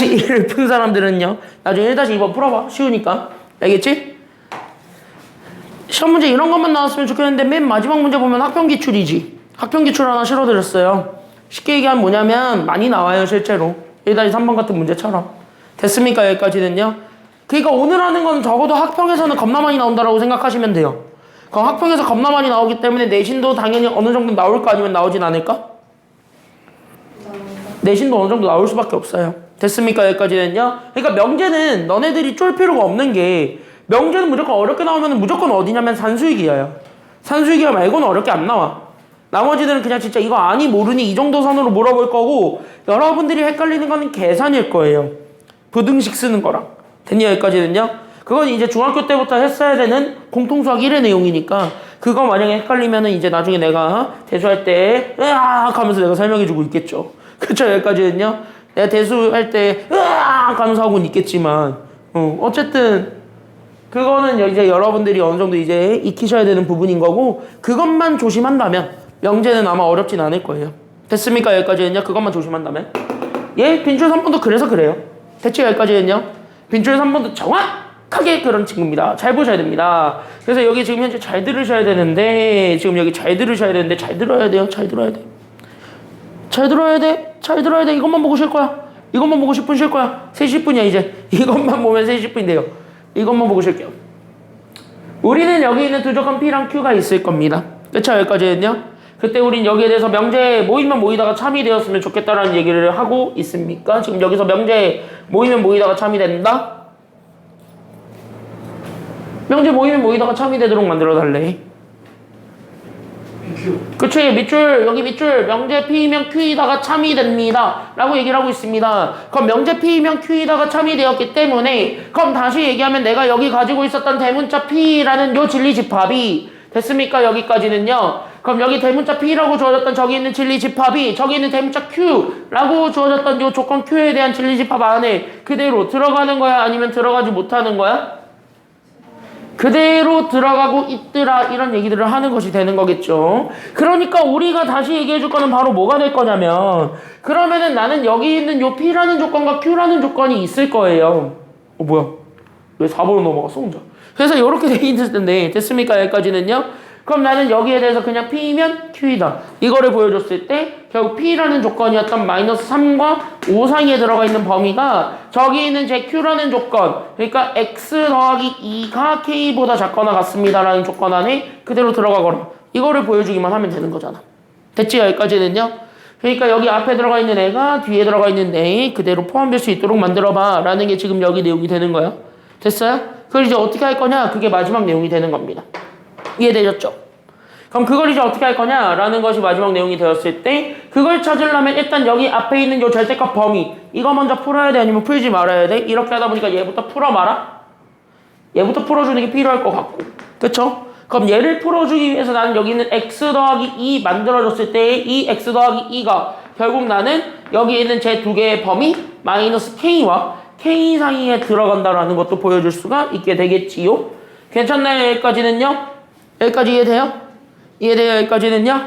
1을 푼 사람들은요 나중에 1-2번 풀어봐. 쉬우니까. 알겠지? 시험 문제 이런 것만 나왔으면 좋겠는데 맨 마지막 문제 보면 학평기출이지. 학평기출 하나 실어드렸어요. 쉽게 얘기하면 뭐냐면 많이 나와요 실제로. 1-3번 같은 문제처럼. 됐습니까? 여기까지는요. 그러니까 오늘 하는 건 적어도 학평에서는 겁나 많이 나온다라고 생각하시면 돼요. 그럼 학평에서 겁나 많이 나오기 때문에 내신도 당연히 어느 정도 나올까 아니면 나오진 않을까? 내신도 어느 정도 나올 수밖에 없어요. 됐습니까? 여기까지는요. 그러니까 명제는 너네들이 쫄 필요가 없는 게 명제는 무조건 어렵게 나오면 무조건 어디냐면 산수익이에요. 산수익이야 말고는 어렵게 안 나와. 나머지들은 그냥 진짜 이거 아니 모르니 이 정도 선으로 물어볼 거고 여러분들이 헷갈리는 거는 계산일 거예요. 부등식 쓰는 거랑. 됐냐? 여기까지는요. 그건 이제 중학교 때부터 했어야 되는 공통수학 1의 내용이니까 그거 만약에 헷갈리면은 이제 나중에 내가 대수할 때 으악 하면서 내가 설명해주고 있겠죠. 그쵸? 여기까지는요. 내가 대수할 때 으악 하면서 하고는 있겠지만 어쨌든 그거는 이제 여러분들이 어느 정도 이제 익히셔야 되는 부분인 거고 그것만 조심한다면 명제는 아마 어렵진 않을 거예요. 됐습니까? 여기까지는요. 그것만 조심한다면 빈줄 3번도 그래서 그래요. 대체 여기까지는요. 빈줄 3번도 정확하게 그런 친구입니다. 잘 보셔야 됩니다. 그래서 여기 지금 현재 잘 들으셔야 되는데 지금 여기 잘 들으셔야 되는데 잘 들어야 돼요. 잘 들어야 돼. 잘 들어야 돼. 잘 들어야 돼. 이것만 보고 쉴 거야. 이것만 보고 10분 쉴 거야. 3시 10분이야 이제. 이것만 보면 3시 10분인데요. 이것만 보고 쉴게요. 우리는 여기 있는 두 조건 P랑 Q가 있을 겁니다. 그쵸? 여기까지는요. 그때 우린 여기에 대해서 명제 모이면 모이다가 참이 되었으면 좋겠다라는 얘기를 하고 있습니까? 지금 여기서 명제 모이면 모이다가 참이 된다? 명제 모이면 모이다가 참이 되도록 만들어 달래. 그치? 밑줄 여기 밑줄 명제 P이면 Q이다가 참이 됩니다 라고 얘기를 하고 있습니다. 그럼 명제 P이면 Q이다가 참이 되었기 때문에 그럼 다시 얘기하면 내가 여기 가지고 있었던 대문자 P라는 요 진리집합이 됐습니까? 여기까지는요. 그럼 여기 대문자 P라고 주어졌던 저기 있는 진리집합이 저기 있는 대문자 Q라고 주어졌던 요 조건 Q에 대한 진리집합 안에 그대로 들어가는 거야? 아니면 들어가지 못하는 거야? 그대로 들어가고 있더라 이런 얘기들을 하는 것이 되는 거겠죠. 그러니까 우리가 다시 얘기해 줄 거는 바로 뭐가 될 거냐면 그러면은 나는 여기 있는 요 P라는 조건과 Q라는 조건이 있을 거예요. 뭐야 왜 4번으로 넘어갔어 혼자. 그래서 이렇게 돼 있을 텐데 됐습니까? 여기까지는요. 그럼 나는 여기에 대해서 그냥 P면 Q이다 이거를 보여줬을 때 결국 P라는 조건이었던 -3과 5 사이에 들어가 있는 범위가 저기 있는 제 Q라는 조건 그러니까 X 더하기 2가 K보다 작거나 같습니다 라는 조건 안에 그대로 들어가거나 이거를 보여주기만 하면 되는 거잖아. 됐지? 여기까지는요. 그러니까 여기 앞에 들어가 있는 애가 뒤에 들어가 있는 애에 그대로 포함될 수 있도록 만들어봐 라는 게 지금 여기 내용이 되는 거야. 됐어요? 그걸 이제 어떻게 할 거냐 그게 마지막 내용이 되는 겁니다. 이해되셨죠? 그럼 그걸 이제 어떻게 할 거냐 라는 것이 마지막 내용이 되었을 때 그걸 찾으려면 일단 여기 앞에 있는 요 절대값 범위 이거 먼저 풀어야 돼 아니면 풀지 말아야 돼? 이렇게 하다 보니까 얘부터 풀어 말아? 얘부터 풀어주는 게 필요할 것 같고 그쵸? 그럼 얘를 풀어주기 위해서 나는 여기 있는 x 더하기 2 만들어줬을 때 이 x 더하기 2가 결국 나는 여기 있는 제 두 개의 범위 마이너스 k와 k 사이에 들어간다라는 것도 보여줄 수가 있게 되겠지요? 괜찮나요? 여기까지는요? 여기까지 이해돼요? 이해돼요? 여기까지는요?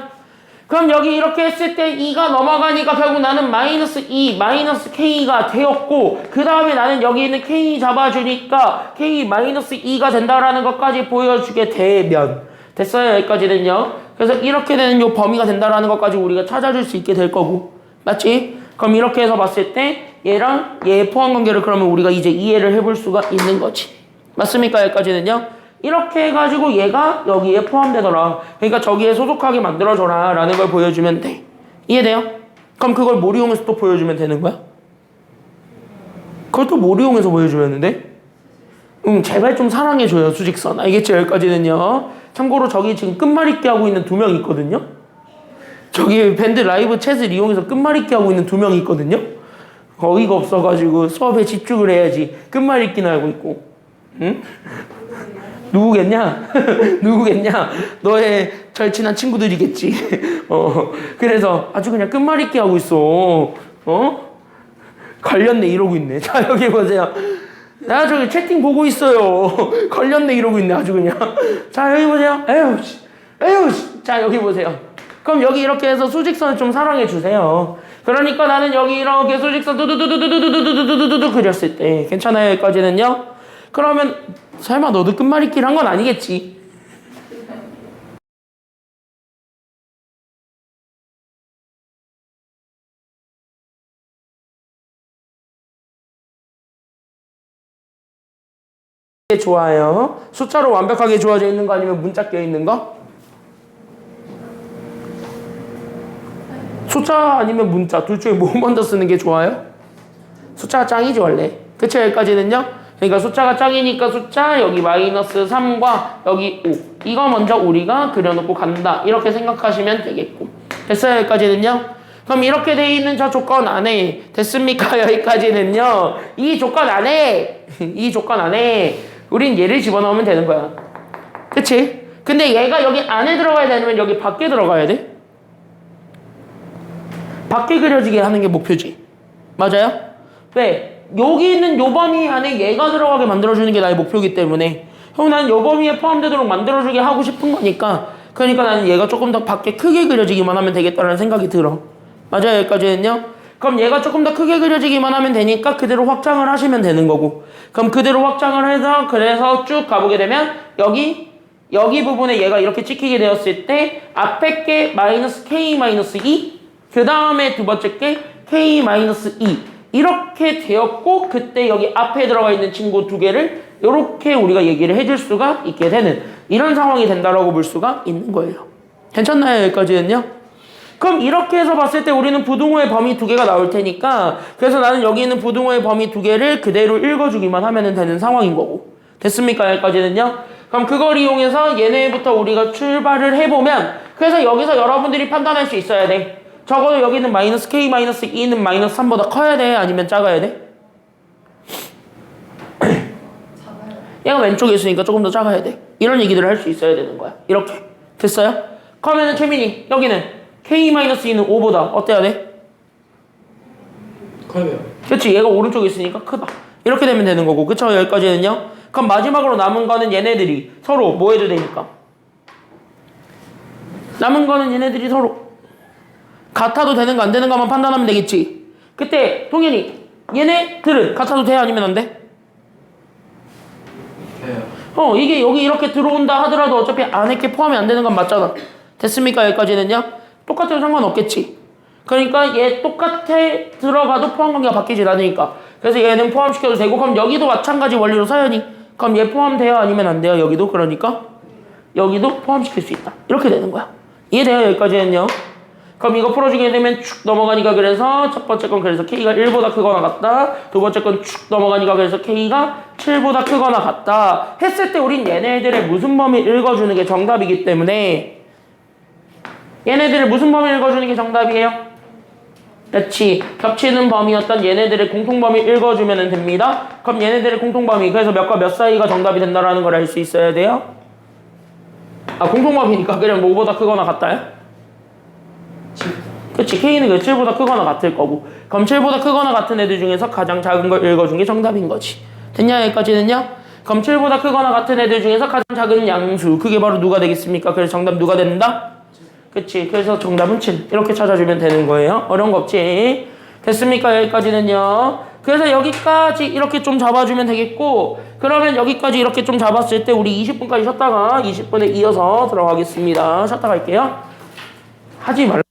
그럼 여기 이렇게 했을 때 2가 넘어가니까 결국 나는 마이너스 2, 마이너스 K가 되었고 그 다음에 나는 여기 있는 K 잡아주니까 K 마이너스 2가 된다라는 것까지 보여주게 되면 됐어요? 여기까지는요? 그래서 이렇게 되는 요 범위가 된다라는 것까지 우리가 찾아줄 수 있게 될 거고 맞지? 그럼 이렇게 해서 봤을 때 얘랑 얘의 포함관계를 그러면 우리가 이제 이해를 해볼 수가 있는 거지. 맞습니까? 여기까지는요? 이렇게 해가지고 얘가 여기에 포함되더라. 그러니까 저기에 소속하게 만들어줘라 라는 걸 보여주면 돼. 이해돼요? 그럼 그걸 뭘 이용해서 또 보여주면 되는 거야? 그걸 또 뭘 이용해서 보여주면 돼? 제발 좀 사랑해줘요 수직선. 알겠죠? 여기까지는요. 참고로 저기 지금 끝말잇기 하고 있는 2명 있거든요. 저기 밴드 라이브 챗을 이용해서 끝말잇기 하고 있는 2명이 있거든요. 어이가 없어가지고 수업에 집중을 해야지 끝말잇기나 하고 있고. 응? 누구겠냐? 누구겠냐? 너의 절친한 친구들이겠지. 그래서 아주 그냥 끝말잇기 하고 있어. 걸렸네 이러고 있네. 자 여기 보세요. 나 저기 채팅 보고 있어요. 걸렸네 이러고 있네 아주 그냥. 자 여기 보세요. 에휴 자 여기 보세요. 그럼 여기 이렇게 해서 수직선을 좀 사랑해 주세요. 그러니까 나는 여기 이렇게 수직선 두두두두두두두두두두두두 그렸을 때 괜찮아요 여기까지는요? 그러면 설마 너도 끝말잇기를 한 건 아니겠지? 좋아요. 숫자로 완벽하게 주어져 있는 거 아니면 문자 껴 있는 거? 숫자 아니면 문자 둘 중에 뭐 먼저 쓰는 게 좋아요? 숫자가 짱이지 원래. 그쵸 여기까지는요? 그러니까 숫자가 짱이니까 숫자 여기 마이너스 3과 여기 5 이거 먼저 우리가 그려놓고 간다 이렇게 생각하시면 되겠고 됐어요 여기까지는요? 그럼 이렇게 돼 있는 저 조건 안에 됐습니까 여기까지는요? 이 조건 안에 이 조건 안에 우린 얘를 집어넣으면 되는 거야 그치? 근데 얘가 여기 안에 들어가야 되면 여기 밖에 들어가야 돼? 밖에 그려지게 하는 게 목표지 맞아요? 왜? 여기 있는 요 범위 안에 얘가 들어가게 만들어주는 게 나의 목표이기 때문에 형 난 요 범위에 포함되도록 만들어주게 하고 싶은 거니까 그러니까 나는 얘가 조금 더 밖에 크게 그려지기만 하면 되겠다는 생각이 들어 맞아요 여기까지는요? 그럼 얘가 조금 더 크게 그려지기만 하면 되니까 그대로 확장을 하시면 되는 거고 그럼 그대로 확장을 해서 그래서 쭉 가보게 되면 여기 부분에 얘가 이렇게 찍히게 되었을 때 앞에 게 마이너스 k-2 그 다음에 두 번째 게 k-2 이렇게 되었고 그때 여기 앞에 들어가 있는 친구 두 개를 이렇게 우리가 얘기를 해줄 수가 있게 되는 이런 상황이 된다라고 볼 수가 있는 거예요. 괜찮나요 여기까지는요? 그럼 이렇게 해서 봤을 때 우리는 부등호의 범위 두 개가 나올 테니까 그래서 나는 여기 있는 부등호의 범위 두 개를 그대로 읽어주기만 하면 되는 상황인 거고 됐습니까 여기까지는요? 그럼 그걸 이용해서 얘네부터 우리가 출발을 해보면 그래서 여기서 여러분들이 판단할 수 있어야 돼. 적어도 여기는 마이너스 k-2는 마이너스 3보다 커야 돼? 아니면 작아야 돼? 얘가 왼쪽에 있으니까 조금 더 작아야 돼. 이런 얘기들을 할 수 있어야 되는 거야. 이렇게. 됐어요? 그러면은 최민이 여기는 k-2는 5보다 어때야 돼? 커요. 그렇지. 얘가 오른쪽에 있으니까 크다. 이렇게 되면 되는 거고. 그쵸? 여기까지는요? 그럼 마지막으로 남은 거는 얘네들이 서로 뭐 해도 되니까? 남은 거는 얘네들이 서로 같아도 되는가 안 되는가만 판단하면 되겠지. 그때 동현이 얘네들은 같아도 돼 아니면 안 돼? 돼요. 이게 여기 이렇게 들어온다 하더라도 어차피 안에 게 포함이 안 되는 건 맞잖아. 됐습니까 여기까지는요? 똑같아도 상관없겠지. 그러니까 얘 똑같아 들어가도 포함 관계가 바뀌질 않으니까 그래서 얘는 포함시켜도 되고 그럼 여기도 마찬가지 원리로 서연이 그럼 얘 포함돼요 아니면 안 돼요? 여기도 그러니까 여기도 포함시킬 수 있다. 이렇게 되는 거야. 이해돼요 여기까지는요? 그럼 이거 풀어주게 되면 쭉 넘어가니까 그래서 첫 번째 건 그래서 K가 1보다 크거나 같다. 두 번째 건 쭉 넘어가니까 그래서 K가 7보다 크거나 같다. 했을 때 우린 얘네들의 무슨 범위 읽어주는 게 정답이기 때문에 얘네들의 무슨 범위 읽어주는 게 정답이에요? 그렇지. 겹치는 범위였던 얘네들의 공통범위 읽어주면 됩니다. 그럼 얘네들의 공통범위 그래서 몇과 몇 사이가 정답이 된다라는 걸 알 수 있어야 돼요. 공통범위니까 그냥 뭐보다 크거나 같다요? 그치 K는 그 7보다 크거나 같을 거고 그럼 7보다 크거나 같은 애들 중에서 가장 작은 걸 읽어준 게 정답인 거지. 됐냐 여기까지는요? 그럼 7보다 크거나 같은 애들 중에서 가장 작은 양수 그게 바로 누가 되겠습니까? 그래서 정답 누가 된다? 그치 그래서 정답은 7 이렇게 찾아주면 되는 거예요. 어려운 거 없지? 됐습니까 여기까지는요? 그래서 여기까지 이렇게 좀 잡아주면 되겠고 그러면 여기까지 이렇게 좀 잡았을 때 우리 20분까지 쉬었다가 20분에 이어서 들어가겠습니다. 쉬었다 갈게요. 하지 말라.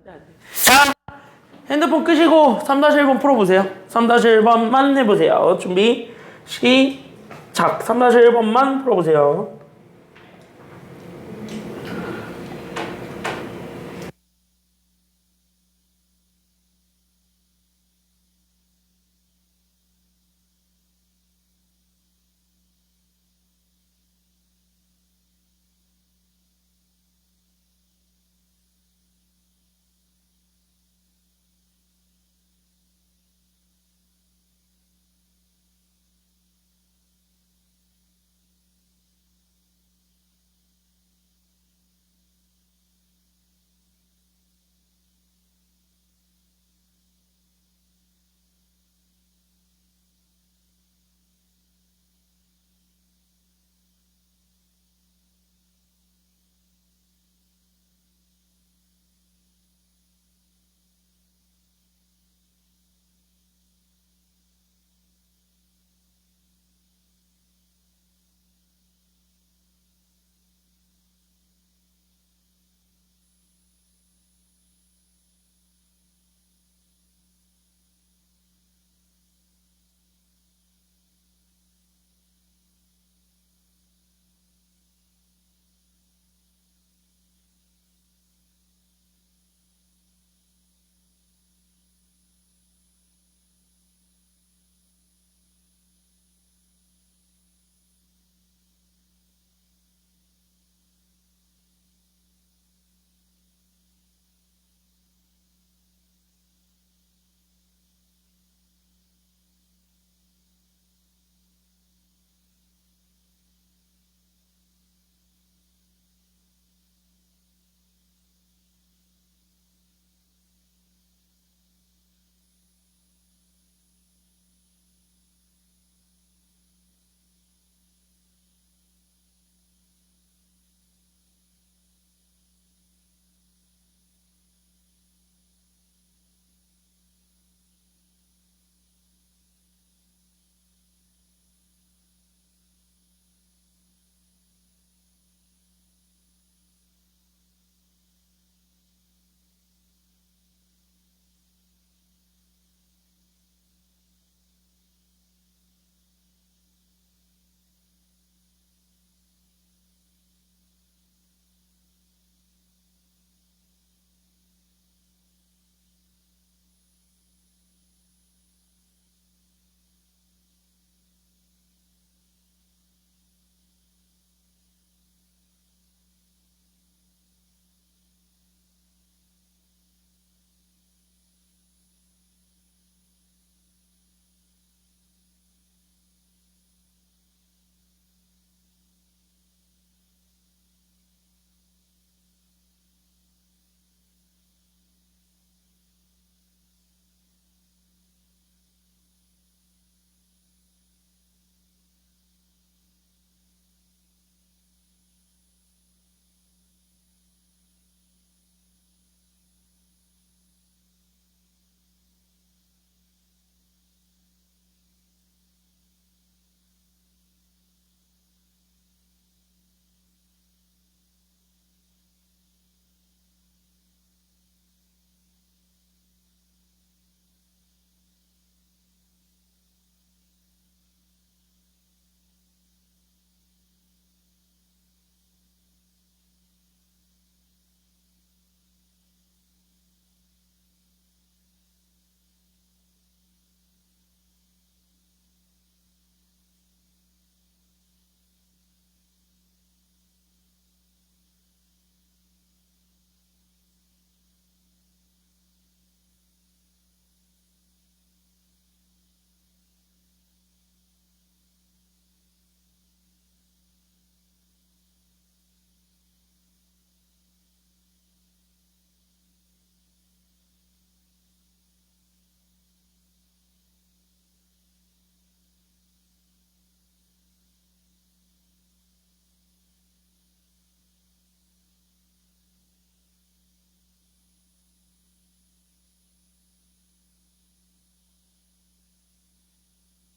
자, 핸드폰 끄시고 3-1번 풀어보세요. 3-1번만 해보세요. 준비, 시작. 3-1번만 풀어보세요.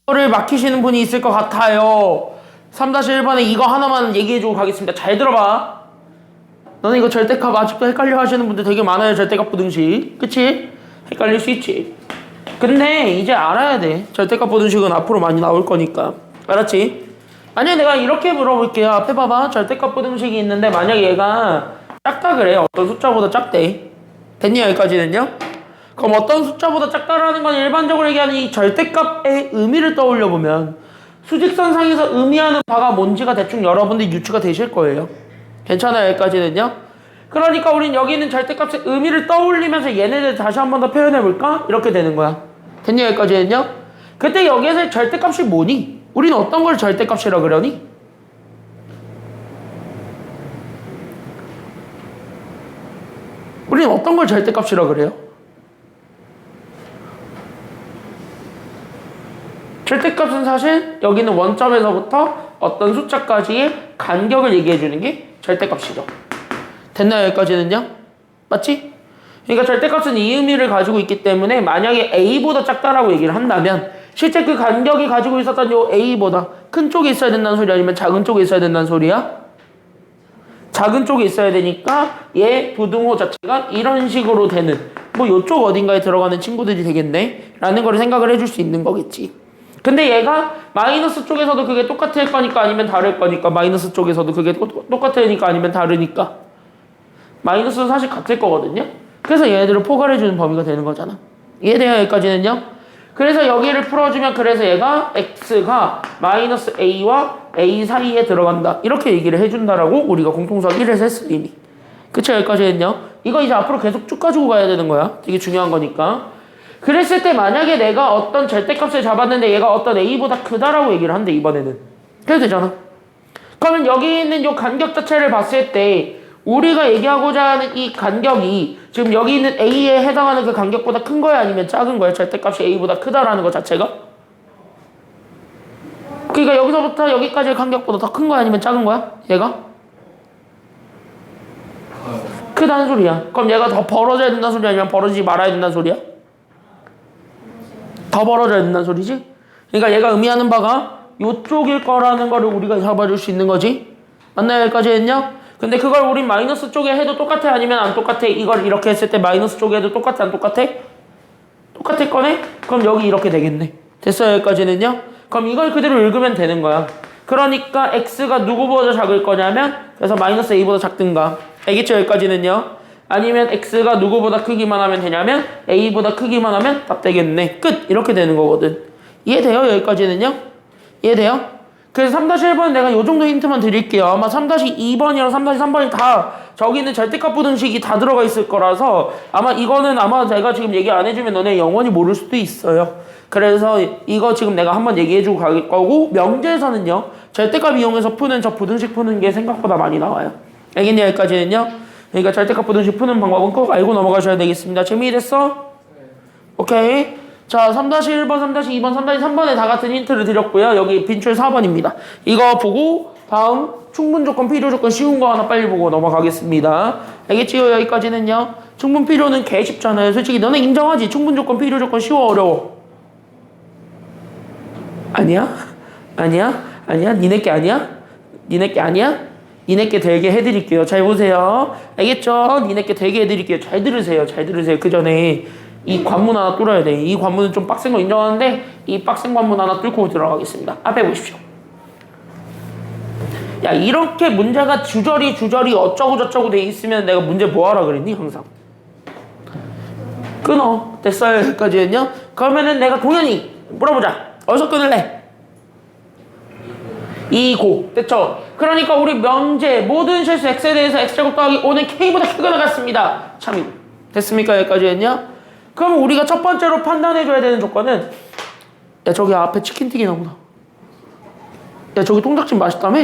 이거를 막히시는 분이 있을 것 같아요. 3-1번에 이거 하나만 얘기해주고 가겠습니다. 잘 들어봐. 너는 이거 절대값 아직도 헷갈려 하시는 분들 되게 많아요. 절대값 부등식. 그치? 헷갈릴 수 있지. 근데 이제 알아야 돼. 절대값 부등식은 앞으로 많이 나올 거니까. 알았지? 만약에 내가 이렇게 물어볼게요. 앞에 봐봐. 절대값 부등식이 있는데 만약에 얘가 작다 그래. 어떤 숫자보다 작대. 됐니? 여기까지는요? 그럼 어떤 숫자보다 작다라는 건 일반적으로 얘기하는 이 절대값의 의미를 떠올려 보면 수직선상에서 의미하는 바가 뭔지가 대충 여러분들 유추가 되실 거예요. 괜찮아요? 여기까지는요? 그러니까 우린 여기 있는 절대값의 의미를 떠올리면서 얘네들 다시 한 번 더 표현해볼까? 이렇게 되는 거야. 됐니? 여기까지는요? 그때 여기에서 절대값이 뭐니? 우리는 어떤 걸 절대값이라 그러니? 우리는 어떤 걸 절대값이라 그래요? 절대값은 사실 여기는 원점에서부터 어떤 숫자까지의 간격을 얘기해주는 게 절대값이죠. 됐나요? 여기까지는요? 맞지? 그러니까 절대값은 이 의미를 가지고 있기 때문에 만약에 A보다 작다라고 얘기를 한다면 실제 그 간격이 가지고 있었던 요 A보다 큰 쪽에 있어야 된다는 소리 아니면 작은 쪽에 있어야 된다는 소리야? 작은 쪽에 있어야 되니까 얘 부등호 자체가 이런 식으로 되는 뭐 요쪽 어딘가에 들어가는 친구들이 되겠네 라는 걸 생각을 해줄 수 있는 거겠지. 근데 얘가 마이너스 쪽에서도 그게 똑같을 거니까 아니면 다를 거니까 마이너스 쪽에서도 그게 똑같으니까 아니면 다르니까 마이너스는 사실 같을 거거든요. 그래서 얘네들을 포괄해주는 범위가 되는 거잖아. 이해돼요? 여기까지는요? 그래서 여기를 풀어주면 그래서 얘가 x가 마이너스 a와 a 사이에 들어간다 이렇게 얘기를 해준다라고 우리가 공통수학 1에서 했으니 이미. 그쵸? 여기까지는요? 이거 이제 앞으로 계속 쭉 가지고 가야 되는 거야. 되게 중요한 거니까. 그랬을 때 만약에 내가 어떤 절대값을 잡았는데 얘가 어떤 a보다 크다라고 얘기를 한대 이번에는. 그래도 되잖아. 그러면 여기 있는 이 간격 자체를 봤을 때 우리가 얘기하고자 하는 이 간격이 지금 여기 있는 a에 해당하는 그 간격보다 큰 거야 아니면 작은 거야? 절대값이 a보다 크다라는 것 자체가? 그러니까 여기서부터 여기까지의 간격보다 더 큰 거야 아니면 작은 거야? 얘가? 크다는 소리야. 그럼 얘가 더 벌어져야 된다는 소리야 아니면 벌어지지 말아야 된다는 소리야? 더 벌어져야 된다는 소리지? 그러니까 얘가 의미하는 바가 이쪽일 거라는 거를 우리가 잡아줄 수 있는 거지? 맞나요? 여기까지 했냐? 근데 그걸 우린 마이너스 쪽에 해도 똑같아 아니면 안 똑같아? 이걸 이렇게 했을 때 마이너스 쪽에 해도 똑같아 안 똑같아? 똑같을 거네? 그럼 여기 이렇게 되겠네. 됐어요? 여기까지는요? 그럼 이걸 그대로 읽으면 되는 거야. 그러니까 x가 누구보다 작을 거냐면 그래서 마이너스 a보다 작든가. 알겠죠? 여기까지는요? 아니면 x가 누구보다 크기만 하면 되냐면 a보다 크기만 하면 답 되겠네. 끝! 이렇게 되는 거거든. 이해돼요? 여기까지는요? 이해돼요? 그래서 3-1번은 내가 요 정도 힌트만 드릴게요. 아마 3-2번이랑 3-3번이 다 저기 있는 절대값 부등식이 다 들어가 있을 거라서 아마 이거는 아마 제가 지금 얘기 안 해주면 너네 영원히 모를 수도 있어요. 그래서 이거 지금 내가 한번 얘기해주고 갈 거고 명제에서는요 절대값 이용해서 푸는 저 부등식 푸는 게 생각보다 많이 나와요. 알겠니? 여기까지는요? 그러니까 절대값 부등식 푸는 방법은 꼭 알고 넘어가셔야 되겠습니다. 재미있었어? 네. 오케이. 자, 3-1번, 3-2번, 3-3번에 다 같은 힌트를 드렸고요. 여기 빈출 4번입니다. 이거 보고 다음 충분 조건, 필요 조건 쉬운 거 하나 빨리 보고 넘어가겠습니다. 알겠지요? 여기까지는요. 충분 필요는 개 쉽잖아요. 솔직히 너네 인정하지? 충분 조건, 필요 조건 쉬워 어려워? 아니야? 아니야? 아니야? 니네께 아니야? 니네께 아니야? 니네께 되게 해드릴게요. 잘 보세요. 알겠죠? 니네께 되게 해드릴게요. 잘 들으세요. 잘 들으세요. 그 전에 이 관문 하나 뚫어야 돼. 이 관문은 좀 빡센 거 인정하는데 이 빡센 관문 하나 뚫고 들어가겠습니다. 앞에 보십시오. 야, 이렇게 문제가 주저리 어쩌고 저쩌고 돼 있으면 내가 문제 뭐하라 그랬니? 항상 끊어. 됐어요? 여기까지는요? 그러면은 내가 동현이 물어보자. 어디서 끊을래? 2고. 됐죠? 그러니까 우리 명제 모든 실수 x에 대해서 x제곱 더하기 5는 k보다 크거나 같습니다. 참이고. 됐습니까? 여기까지는요? 그럼 우리가 첫 번째로 판단해줘야 되는 조건은 야, 저기 앞에 치킨튀기 나오나? 야, 저기 통닭집 맛있다며?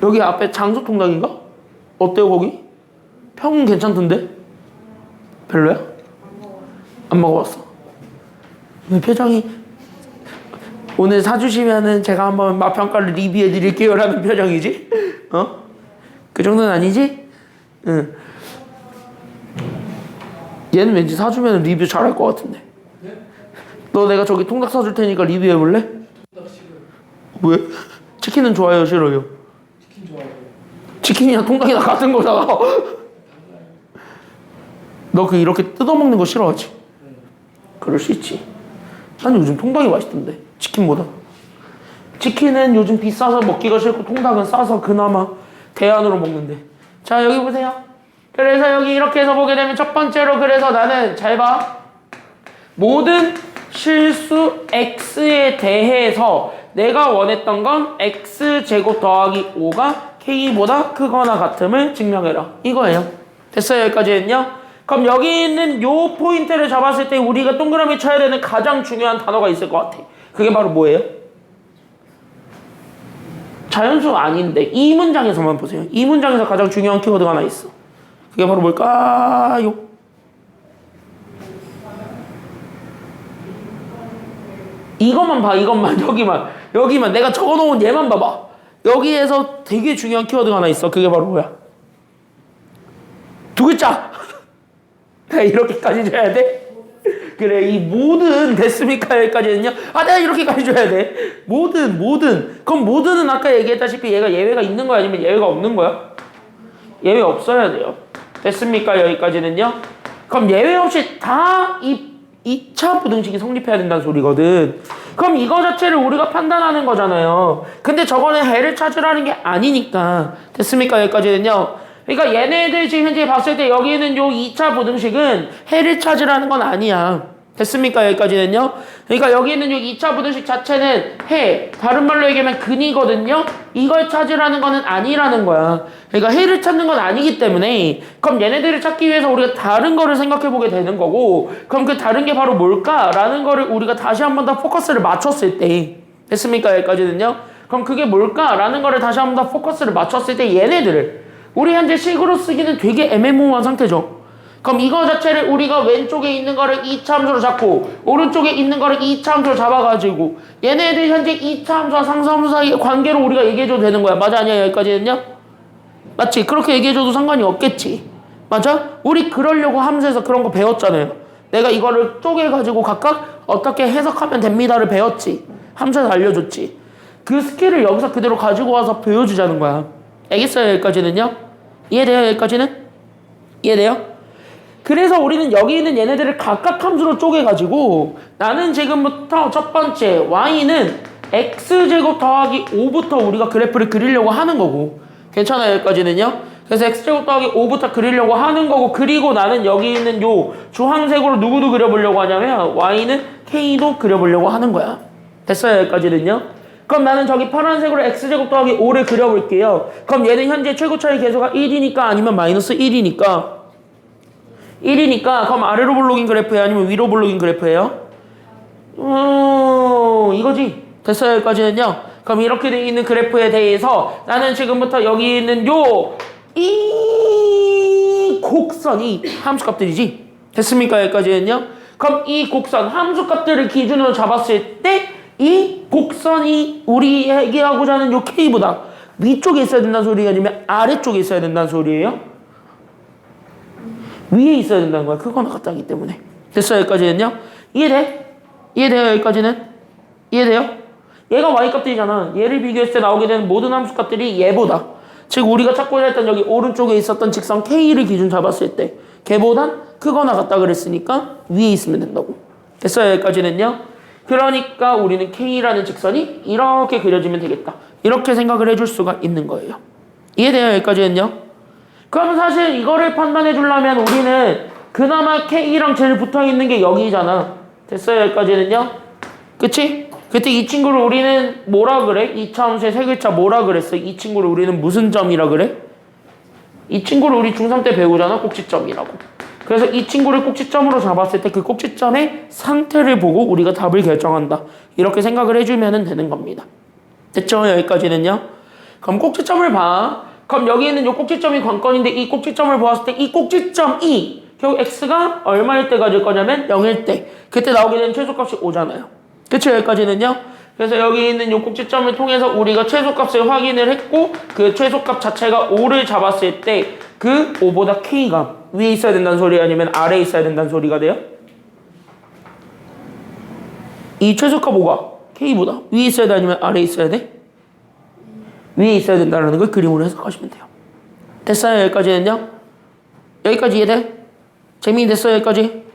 여기 앞에 장소통닭인가? 어때요 거기? 평은 괜찮던데? 별로야? 안 먹어봤어. 왜 표정이 오늘 사주시면은 제가 한번 맛평가를 리뷰해드릴게요 라는 표정이지? 어? 그 정도는 아니지? 응. 얘는 왠지 사주면 리뷰 잘할 것 같은데. 네? 너 내가 저기 통닭 사줄 테니까 리뷰해볼래? 통닭 싫어요. 왜? 치킨은 좋아요 싫어요? 치킨 좋아요. 치킨이나 통닭이나 같은 거잖아. 너 그 이렇게 뜯어먹는 거 싫어하지? 그럴 수 있지. 난 요즘 통닭이 맛있던데 치킨보다. 치킨은 요즘 비싸서 먹기가 싫고 통닭은 싸서 그나마 대안으로 먹는데. 자 여기 보세요. 그래서 여기 이렇게 해서 보게 되면 첫 번째로 그래서 나는 잘 봐. 모든 실수 x에 대해서 내가 원했던 건 x제곱 더하기 5가 k보다 크거나 같음을 증명해라. 이거예요. 됐어요? 여기까지는요? 그럼 여기 있는 요 포인트를 잡았을 때 우리가 동그라미 쳐야 되는 가장 중요한 단어가 있을 것 같아. 그게 바로 뭐예요? 자연수 아닌데 이 문장에서만 보세요. 이 문장에서 가장 중요한 키워드가 하나 있어. 그게 바로 뭘까요? 이것만 봐. 이것만. 여기만 내가 적어놓은 얘만 봐봐. 여기에서 되게 중요한 키워드가 하나 있어. 그게 바로 뭐야? 두 글자. 내가 이렇게까지 줘야 돼? 그래, 이 모든 됐습니까? 여기까지는요? 내가 이렇게까지 줘야 돼. 모든. 그럼 모든은 아까 얘기했다시피 얘가 예외가 있는 거야? 아니면 예외가 없는 거야? 예외 없어야 돼요. 됐습니까? 여기까지는요? 그럼 예외 없이 다 2차 부등식이 성립해야 된다는 소리거든. 그럼 이거 자체를 우리가 판단하는 거잖아요. 근데 저거는 해를 찾으라는 게 아니니까. 됐습니까? 여기까지는요? 그러니까 얘네들 지금 현재 봤을 때 여기는 요 2차 부등식은 해를 찾으라는 건 아니야. 됐습니까? 여기까지는요? 그러니까 여기 있는 요 2차 부등식 자체는 해, 다른 말로 얘기하면 근이거든요? 이걸 찾으라는 거는 아니라는 거야. 그러니까 해를 찾는 건 아니기 때문에 그럼 얘네들을 찾기 위해서 우리가 다른 거를 생각해 보게 되는 거고, 그럼 그 다른 게 바로 뭘까라는 거를 우리가 다시 한 번 더 포커스를 맞췄을 때, 됐습니까? 여기까지는요? 그럼 그게 뭘까라는 거를 다시 한 번 더 포커스를 맞췄을 때 얘네들을 우리 현재 식으로 쓰기는 되게 애매모호한 상태죠. 그럼 이거 자체를 우리가 왼쪽에 있는 거를 2차 함수로 잡고 오른쪽에 있는 거를 2차 함수로 잡아가지고 얘네들 현재 2차 함수와 상수 함수 사이의 관계로 우리가 얘기해줘도 되는 거야. 맞아? 아니야? 여기까지는요? 맞지? 그렇게 얘기해줘도 상관이 없겠지. 맞아? 우리 그러려고 함수에서 그런 거 배웠잖아요. 내가 이거를 쪼개가지고 각각 어떻게 해석하면 됩니다를 배웠지. 함수에서 알려줬지. 그 스킬을 여기서 그대로 가지고 와서 보여주자는 거야. 알겠어요? 여기까지는요? 이해돼요? 여기까지는? 이해돼요? 그래서 우리는 여기 있는 얘네들을 각각 함수로 쪼개가지고 나는 지금부터 첫 번째 y는 x제곱 더하기 5부터 우리가 그래프를 그리려고 하는 거고, 괜찮아요? 여기까지는요? 그래서 x제곱 더하기 5부터 그리려고 하는 거고, 그리고 나는 여기 있는 요 주황색으로 누구도 그려보려고 하냐면 y는 k도 그려보려고 하는 거야. 됐어요? 여기까지는요? 그럼 나는 저기 파란색으로 x제곱 더하기 5를 그려볼게요. 그럼 얘는 현재 최고 차이 계수가 1이니까 아니면 마이너스 1이니까 그럼 아래로 볼록인 그래프예요? 아니면 위로 볼록인 그래프예요? 이거지. 됐어요? 여기까지는요? 그럼 이렇게 돼 있는 그래프에 대해서 나는 지금부터 여기 있는 이 곡선이 함수값들이지. 됐습니까? 여기까지는요? 그럼 이 곡선 함수값들을 기준으로 잡았을 때 이 곡선이 우리 얘기하고자 하는 요 K보다 위쪽에 있어야 된다는 소리예요? 아니면 아래쪽에 있어야 된다는 소리예요? 위에 있어야 된다는 거야. 그거나 같다기 때문에. 됐어요? 여기까지는요? 이해돼? 이해돼요? 여기까지는? 이해돼요? 얘가 y값들이잖아. 얘를 비교했을 때 나오게 되는 모든 함수값들이 얘보다, 즉 우리가 찾고자 했던 여기 오른쪽에 있었던 직선 K를 기준 잡았을 때 걔보단 크거나 같다 그랬으니까 위에 있으면 된다고. 됐어요? 여기까지는요? 그러니까 우리는 K라는 직선이 이렇게 그려지면 되겠다. 이렇게 생각을 해줄 수가 있는 거예요. 이해돼요? 여기까지는요? 그럼 사실 이거를 판단해 주려면 우리는 그나마 K랑 제일 붙어있는 게 여기잖아. 됐어요? 여기까지는요? 그치? 그때 이 친구를 우리는 뭐라 그래? 2차 함수의 세 글자 뭐라 그랬어? 이 친구를 우리는 무슨 점이라 그래? 이 친구를 우리 중3 때 배우잖아. 꼭지점이라고. 그래서 이 친구를 꼭지점으로 잡았을 때 그 꼭지점의 상태를 보고 우리가 답을 결정한다. 이렇게 생각을 해주면 되는 겁니다. 됐죠? 여기까지는요? 그럼 꼭지점을 봐. 그럼 여기 있는 이 꼭지점이 관건인데 이 꼭지점을 보았을 때 이 꼭지점이 결국 x가 얼마일 때 가질 거냐면 0일 때. 그때 나오게 되는 최소값이 5잖아요. 그쵸? 여기까지는요? 그래서 여기 있는 이 꼭지점을 통해서 우리가 최소값을 확인을 했고 그 최소값 자체가 5를 잡았을 때 그 5보다 k가 위에 있어야 된다는 소리 아니면 아래에 있어야 된다는 소리가 돼요? 이 최소값 5가 k보다 위에 있어야 돼 아니면 아래에 있어야 돼? 위에 있어야 된다는 걸 그림으로 해석하시면 돼요. 됐어요? 여기까지는요? 여기까지 이해돼? 재미있어요? 여기까지?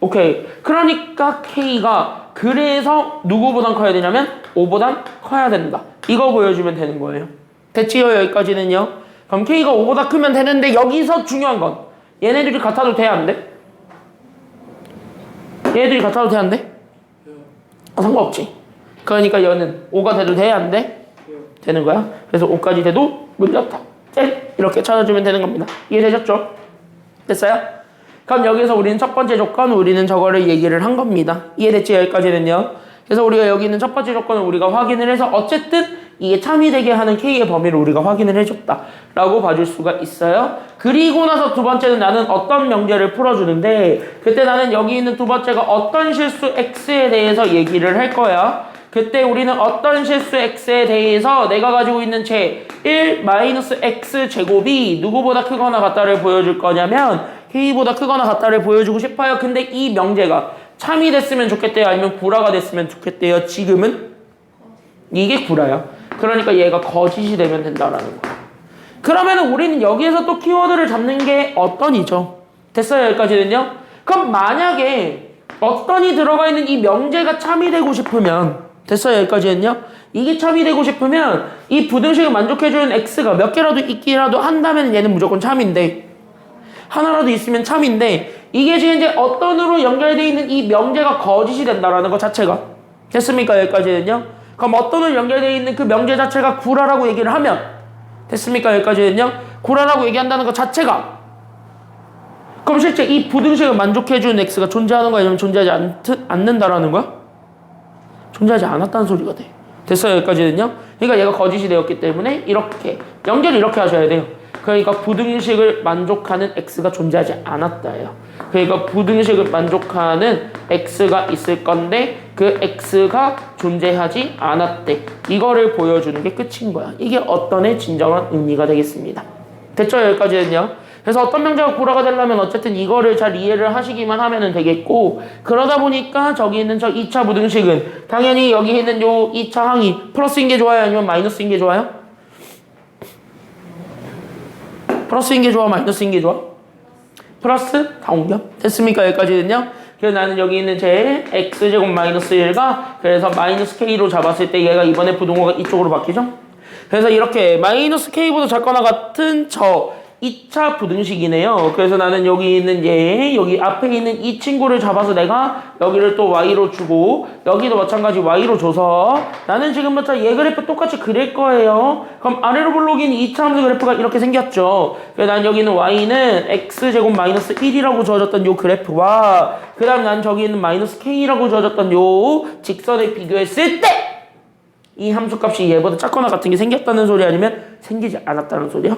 오케이. 그러니까 K가 그래서 누구보단 커야 되냐면 5보단 커야 된다. 이거 보여주면 되는 거예요. 됐지요? 여기까지는요? 그럼 K가 5보다 크면 되는데 여기서 중요한 건 얘네들이 같아도 돼? 안 돼? 얘네들이 같아도 돼? 안 돼? 상관없지. 그러니까 얘는 5가 돼도 돼? 안 돼? 되는 거야. 그래서 5까지 돼도 문제없다. 이렇게 찾아주면 되는 겁니다. 이해되셨죠? 됐어요? 그럼 여기서 우리는 첫 번째 조건, 우리는 저거를 얘기를 한 겁니다. 이해됐지? 여기까지는요. 그래서 우리가 여기 있는 첫 번째 조건을 우리가 확인을 해서 어쨌든 이게 참이 되게 하는 K의 범위를 우리가 확인을 해줬다 라고 봐줄 수가 있어요. 그리고 나서 두 번째는 나는 어떤 명제를 풀어주는데 그때 나는 여기 있는 두 번째가 어떤 실수 X에 대해서 얘기를 할 거야. 그때 우리는 어떤 실수 X에 대해서 내가 가지고 있는 제 1 마이너스 X 제곱이 누구보다 크거나 같다를 보여줄 거냐면 K보다 크거나 같다를 보여주고 싶어요. 근데 이 명제가 참이 됐으면 좋겠대요? 아니면 구라가 됐으면 좋겠대요? 지금은? 이게 구라야. 그러니까 얘가 거짓이 되면 된다라는 거야. 그러면 우리는 여기에서 또 키워드를 잡는 게 어떤이죠? 됐어요? 여기까지는요? 그럼 만약에 어떤이 들어가 있는 이 명제가 참이 되고 싶으면 됐어요? 여기까지는요? 이게 참이 되고 싶으면 이 부등식을 만족해주는 X가 몇 개라도 있기라도 한다면 얘는 무조건 참인데 하나라도 있으면 참인데 이게 지금 이제 어떤으로 연결되어 있는 이 명제가 거짓이 된다라는 것 자체가 됐습니까? 여기까지는요? 그럼 어떤으로 연결되어 있는 그 명제 자체가 구라라고 얘기를 하면 됐습니까? 여기까지는요? 구라라고 얘기한다는 것 자체가 그럼 실제 이 부등식을 만족해주는 X가 존재하는 거야? 아니면 존재하지 않는다라는 거야? 존재하지 않았다는 소리가 돼. 됐어요? 여기까지는요? 그러니까 얘가 거짓이 되었기 때문에 이렇게 연결을 이렇게 하셔야 돼요. 그러니까 부등식을 만족하는 X가 존재하지 않았다예요. 그러니까 부등식을 만족하는 X가 있을 건데 그 X가 존재하지 않았대. 이거를 보여주는 게 끝인 거야. 이게 어떤의 진정한 의미가 되겠습니다. 됐죠? 여기까지는요? 그래서 어떤 명제가 구라가 되려면 어쨌든 이거를 잘 이해를 하시기만 하면 되겠고 그러다 보니까 저기 있는 저 2차 부등식은 당연히 여기 있는 요 2차 항이 플러스인 게 좋아요? 아니면 마이너스인 게 좋아요? 플러스인 게 좋아? 마이너스인 게 좋아? 플러스? 다 옮겨? 됐습니까? 여기까지는요? 그래서 나는 여기 있는 제 x제곱 마이너스 1가 그래서 마이너스 k로 잡았을 때 얘가 이번에 부동호가 이쪽으로 바뀌죠? 그래서 이렇게 마이너스 k보다 작거나 같은 저 2차 부등식이네요. 그래서 나는 여기 있는 여기 앞에 있는 이 친구를 잡아서 내가 여기를 또 y로 주고 여기도 마찬가지 y로 줘서 나는 지금부터 얘 그래프 똑같이 그릴 거예요. 그럼 아래로 볼록인 2차 함수 그래프가 이렇게 생겼죠. 그래서 난 여기 있는 y는 x제곱 마이너스 1이라고 주어졌던 요 그래프와 그 다음 난 저기 있는 마이너스 k라고 주어졌던 요 직선을 비교했을 때 이 함수값이 얘보다 작거나 같은 게 생겼다는 소리 아니면 생기지 않았다는 소리야?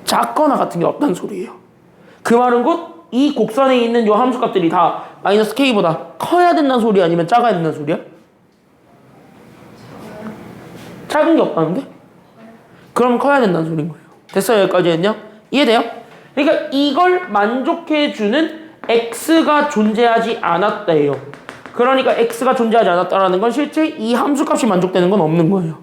작거나 같은 게 없다는 소리예요. 그 말은 곧 이 곡선에 있는 요 함수값들이 다 마이너스 k보다 커야 된다는 소리 아니면 작아야 된다는 소리야? 작은 게 없다는데? 그럼 커야 된다는 소리인 거예요. 됐어요? 여기까지는요? 이해돼요? 그러니까 이걸 만족해주는 x가 존재하지 않았다예요. 그러니까 x가 존재하지 않았다라는 건 실제 이 함수값이 만족되는 건 없는 거예요.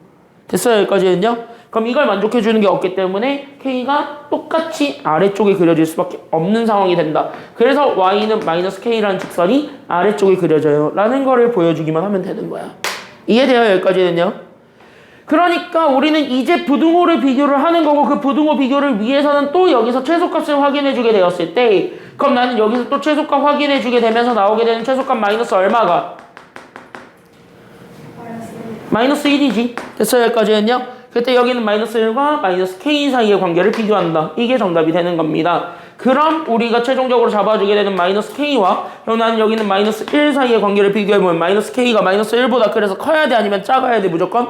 됐어요? 여기까지는요? 그럼 이걸 만족해주는 게 없기 때문에 K가 똑같이 아래쪽에 그려질 수밖에 없는 상황이 된다. 그래서 Y는 마이너스 K라는 직선이 아래쪽에 그려져요. 라는 거를 보여주기만 하면 되는 거야. 이해돼요? 여기까지는요? 그러니까 우리는 이제 부등호를 비교를 하는 거고 그 부등호 비교를 위해서는 또 여기서 최소값을 확인해주게 되었을 때 그럼 나는 여기서 또 최소값 확인해주게 되면서 나오게 되는 최소값 마이너스 얼마가? 마이너스 1이지. 됐어요? 여기까지는요? 그때 여기는 마이너스 1과 마이너스 k 사이의 관계를 비교한다. 이게 정답이 되는 겁니다. 그럼 우리가 최종적으로 잡아주게 되는 마이너스 k와 그럼 나는 여기는 마이너스 1 사이의 관계를 비교해보면 마이너스 k가 마이너스 1보다 그래서 커야 돼 아니면 작아야 돼 무조건?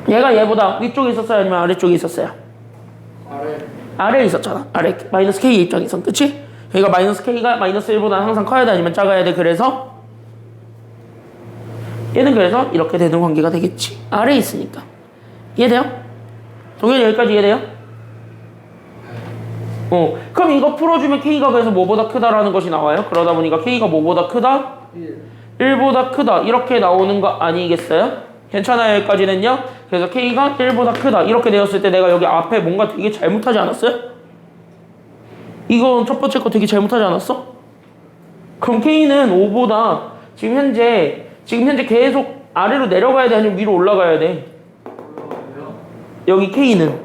얘가 얘보다 위쪽에 있었어요 아니면 아래쪽에 있었어요? 아래에 있었잖아. 아래 마이너스 k 입장에선 그치? 그러니까 마이너스 k가 마이너스 1보다 항상 커야 돼 아니면 작아야 돼 그래서 얘는 그래서 이렇게 되는 관계가 되겠지. 아래에 있으니까. 이해돼요? 동현이 여기까지 이해돼요? 그럼 이거 풀어주면 K가 그래서 뭐보다 크다라는 것이 나와요. 그러다 보니까 K가 뭐보다 크다? 1보다 크다. 이렇게 나오는 거 아니겠어요? 괜찮아요? 여기까지는요? 그래서 K가 1보다 크다. 이렇게 되었을 때 내가 여기 앞에 뭔가 되게 잘못하지 않았어요? 이건 첫 번째 거 되게 잘못하지 않았어? 그럼 K는 5보다 지금 현재 계속 아래로 내려가야 돼? 아니면 위로 올라가야 돼? 여기 K는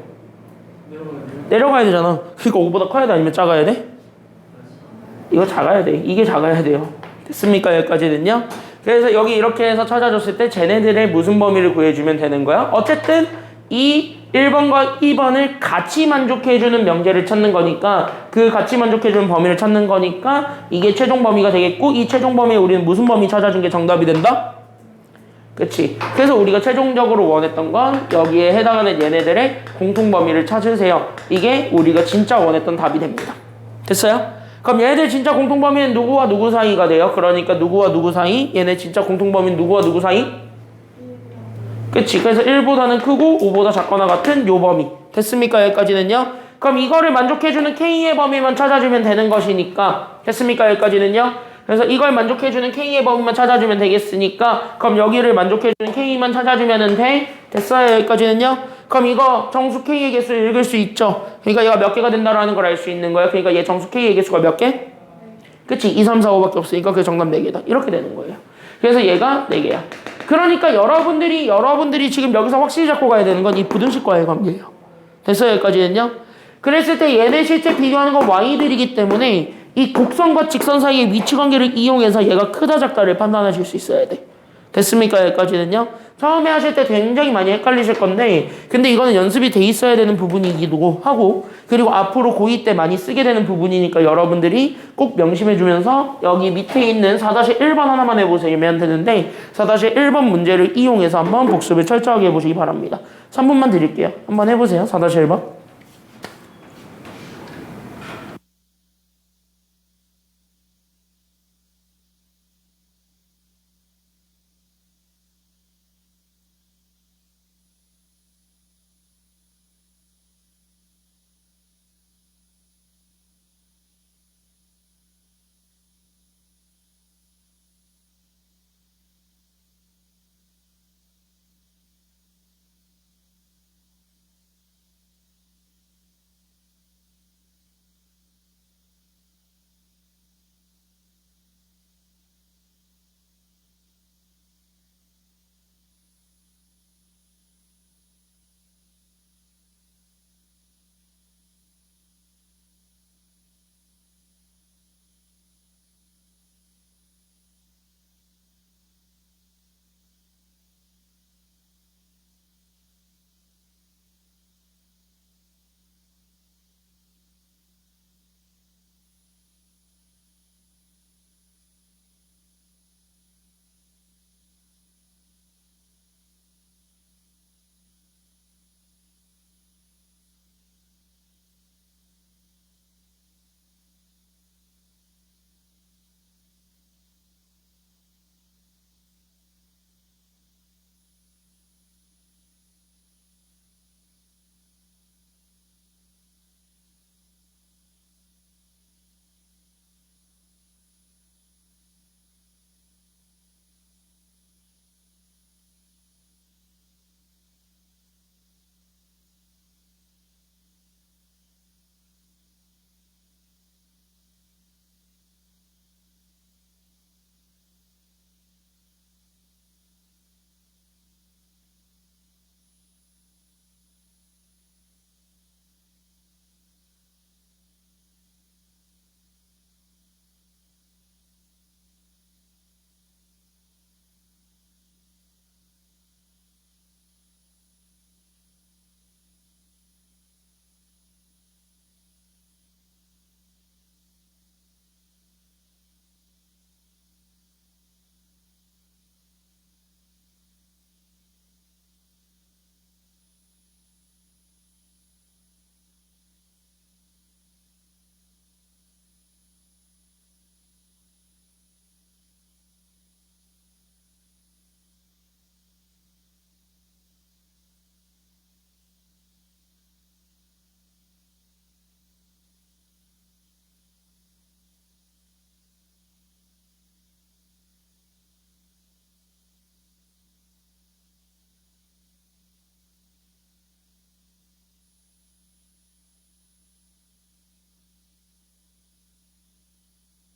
내려가야 되잖아. 그러니까 5보다 커야 돼? 아니면 작아야 돼? 이거 작아야 돼. 이게 작아야 돼요. 됐습니까? 여기까지는요? 그래서 여기 이렇게 해서 찾아줬을 때 쟤네들의 무슨 범위를 구해주면 되는 거야? 어쨌든 이 1번과 2번을 같이 만족해주는 명제를 찾는 거니까 그 같이 만족해주는 범위를 찾는 거니까 이게 최종 범위가 되겠고 이 최종 범위에 우리는 무슨 범위 찾아준 게 정답이 된다? 그치? 그래서 우리가 최종적으로 원했던 건 여기에 해당하는 얘네들의 공통 범위를 찾으세요. 이게 우리가 진짜 원했던 답이 됩니다. 됐어요? 그럼 얘네들 진짜 공통 범위는 누구와 누구 사이가 돼요? 그러니까 누구와 누구 사이? 얘네 진짜 공통 범위는 누구와 누구 사이? 그치? 그래서 1보다는 크고 5보다 작거나 같은 요 범위. 됐습니까? 여기까지는요? 그럼 이거를 만족해주는 K의 범위만 찾아주면 되는 것이니까 됐습니까? 여기까지는요? 그래서 이걸 만족해주는 K의 범위만 찾아주면 되겠으니까 그럼 여기를 만족해주는 K만 찾아주면 돼? 됐어요? 여기까지는요? 그럼 이거 정수 K의 개수를 읽을 수 있죠? 그러니까 얘가 몇 개가 된다라는 걸 알 수 있는 거예요. 그러니까 얘 정수 K의 개수가 몇 개? 그치? 2, 3, 4, 5밖에 없으니까 그 정답 4개다. 이렇게 되는 거예요. 그래서 얘가 4개야. 그러니까 여러분들이 지금 여기서 확실히 잡고 가야 되는 건 이 부등식과의 관계예요. 됐어요? 여기까지는요? 그랬을 때 얘네 실제 비교하는 건 y들이기 때문에 이 곡선과 직선 사이의 위치 관계를 이용해서 얘가 크다 작다를 판단하실 수 있어야 돼. 됐습니까? 여기까지는요? 처음에 하실 때 굉장히 많이 헷갈리실 건데 근데 이거는 연습이 돼 있어야 되는 부분이기도 하고 그리고 앞으로 고2 때 많이 쓰게 되는 부분이니까 여러분들이 꼭 명심해 주면서 여기 밑에 있는 4-1번 하나만 해보시면 되는데 4-1번 문제를 이용해서 한번 복습을 철저하게 해보시기 바랍니다. 3분만 드릴게요. 한번 해보세요. 4-1번.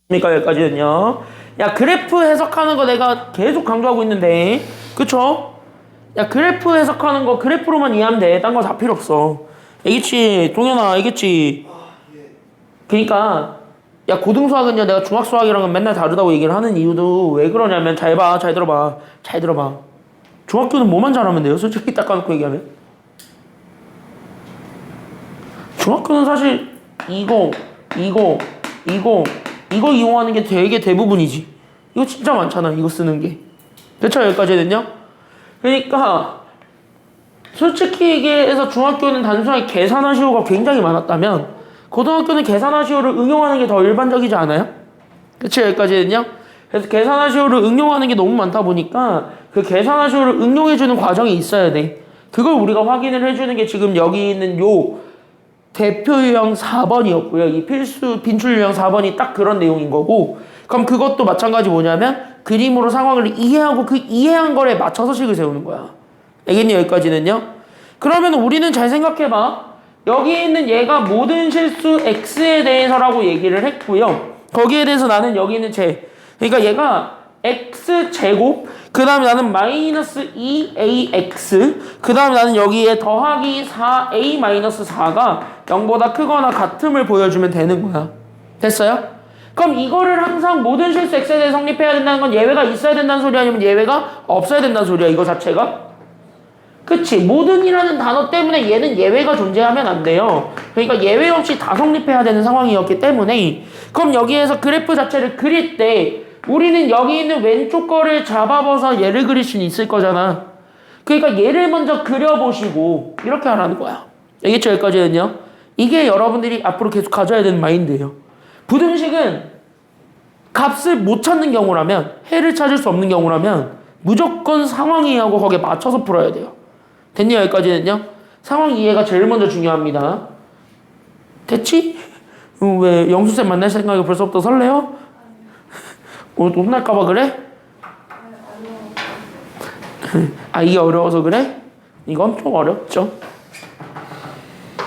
그러니까 여기까지는요. 야, 그래프 해석하는 거 내가 계속 강조하고 있는데, 그쵸? 야, 그래프 해석하는 거 그래프로만 이해하면 돼. 딴 거 다 필요 없어. 알겠지? 동현아, 알겠지? 그니까, 야, 고등수학은요, 내가 중학수학이랑은 맨날 다르다고 얘기를 하는 이유도 왜 그러냐면, 잘 봐, 잘 들어봐, 잘 들어봐. 중학교는 뭐만 잘하면 돼요? 솔직히 딱 까놓고 얘기하면. 중학교는 사실 이거 이용하는 게 되게 대부분이지. 이거 진짜 많잖아, 이거 쓰는 게. 그쵸? 여기까지는요? 그러니까 솔직히 얘기해서 중학교는 단순하게 계산하시오가 굉장히 많았다면 고등학교는 계산하시오를 응용하는 게 더 일반적이지 않아요? 그치? 여기까지는요? 그래서 계산하시오를 응용하는 게 너무 많다 보니까 그 계산하시오를 응용해주는 과정이 있어야 돼. 그걸 우리가 확인을 해주는 게 지금 여기 있는 요 대표 유형 4번이었고요. 이 필수 빈출 유형 4번이 딱 그런 내용인 거고, 그럼 그것도 마찬가지 뭐냐면 그림으로 상황을 이해하고 그 이해한 거에 맞춰서 식을 세우는 거야. 알겠니? 여기까지는요. 그러면 우리는 잘 생각해봐. 여기 있는 얘가 모든 실수 x에 대해서라고 얘기를 했고요. 거기에 대해서 나는 여기 있는 그러니까 얘가 x제곱, 그 다음에 나는 마이너스 2ax, 그 다음에 나는 여기에 더하기 4a 마이너스 4가 0보다 크거나 같음을 보여주면 되는 거야. 됐어요? 그럼 이거를 항상 모든 실수 x에 대해 성립해야 된다는 건 예외가 있어야 된다는 소리 아니면 예외가 없어야 된다는 소리야, 이거 자체가? 그치? 모든이라는 단어 때문에 얘는 예외가 존재하면 안 돼요. 그러니까 예외 없이 다 성립해야 되는 상황이었기 때문에, 그럼 여기에서 그래프 자체를 그릴 때 우리는 여기 있는 왼쪽 거를 잡아봐서 얘를 그릴 수는 있을 거잖아. 그러니까 얘를 먼저 그려보시고 이렇게 하라는 거야. 알겠죠? 여기까지는요. 이게 여러분들이 앞으로 계속 가져야 되는 마인드예요. 부등식은 값을 못 찾는 경우라면, 해를 찾을 수 없는 경우라면 무조건 상황 이해하고 거기에 맞춰서 풀어야 돼요. 됐냐? 여기까지는요. 상황 이해가 제일 먼저 중요합니다. 됐지? 왜 영수쌤 만날 생각이 벌써부터 설레요? 오늘 혼날까봐 그래? 아, 이게 어려워서 그래? 이건 좀 어렵죠.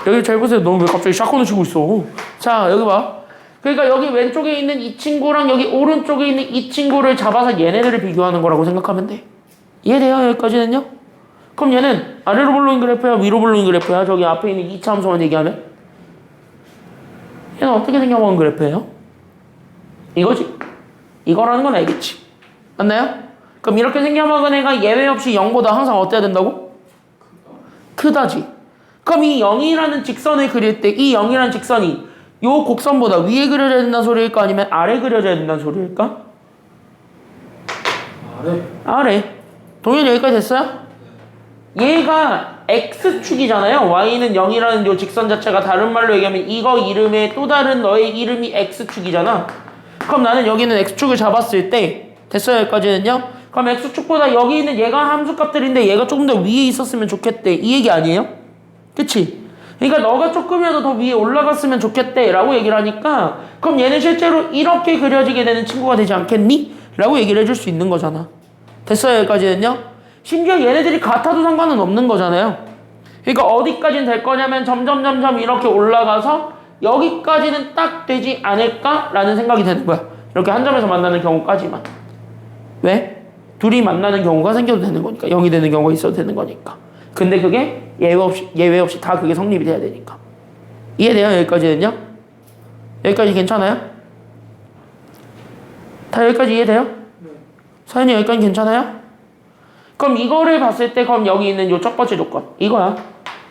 여기 잘 보세요. 너 왜 갑자기 샷건을 치고 있어? 자, 여기 봐. 그러니까 여기 왼쪽에 있는 이 친구랑 여기 오른쪽에 있는 이 친구를 잡아서 얘네들을 비교하는 거라고 생각하면 돼. 이해돼요? 여기까지는요? 그럼 얘는 아래로 볼로인 그래프야? 위로 볼로인 그래프야? 저기 앞에 있는 2차 함수만 얘기하면? 얘는 어떻게 생겨먹은 그래프예요? 이거지. 이거라는 건 알겠지. 맞나요? 그럼 이렇게 생겨먹은 애가 예외 없이 0보다 항상 어때야 된다고? 크다지. 그럼 이 0이라는 직선을 그릴 때 이 0이라는 직선이 요 곡선보다 위에 그려져야 된다는 소리일까? 아니면 아래 그려져야 된다는 소리일까? 아래. 동현이 여기까지 됐어요? 얘가 X축이잖아요. Y는 0이라는 요 직선 자체가 다른 말로 얘기하면 이거 이름의 또 다른 너의 이름이 X축이잖아. 그럼 나는 여기는 X축을 잡았을 때 됐어요? 여기까지는요? 그럼 X축보다 여기 있는 얘가 함수값들인데 얘가 조금 더 위에 있었으면 좋겠대. 이 얘기 아니에요? 그치? 그러니까 너가 조금이라도 더 위에 올라갔으면 좋겠대 라고 얘기를 하니까 그럼 얘는 실제로 이렇게 그려지게 되는 친구가 되지 않겠니? 라고 얘기를 해줄 수 있는 거잖아. 됐어요? 여기까지는요? 심지어 얘네들이 같아도 상관은 없는 거잖아요. 그러니까 어디까지는 될 거냐면 점점 이렇게 올라가서 여기까지는 딱 되지 않을까라는 생각이 되는 거야. 이렇게 한 점에서 만나는 경우까지만. 왜? 둘이 만나는 경우가 생겨도 되는 거니까. 0이 되는 경우가 있어도 되는 거니까. 근데 그게 예외 없이 다 그게 성립이 돼야 되니까. 이해돼요? 여기까지는요? 여기까지 괜찮아요? 다 여기까지 이해돼요? 네. 사연이 여기까지 괜찮아요? 그럼 이거를 봤을 때 그럼 여기 있는 요 첫 번째 조건 이거야.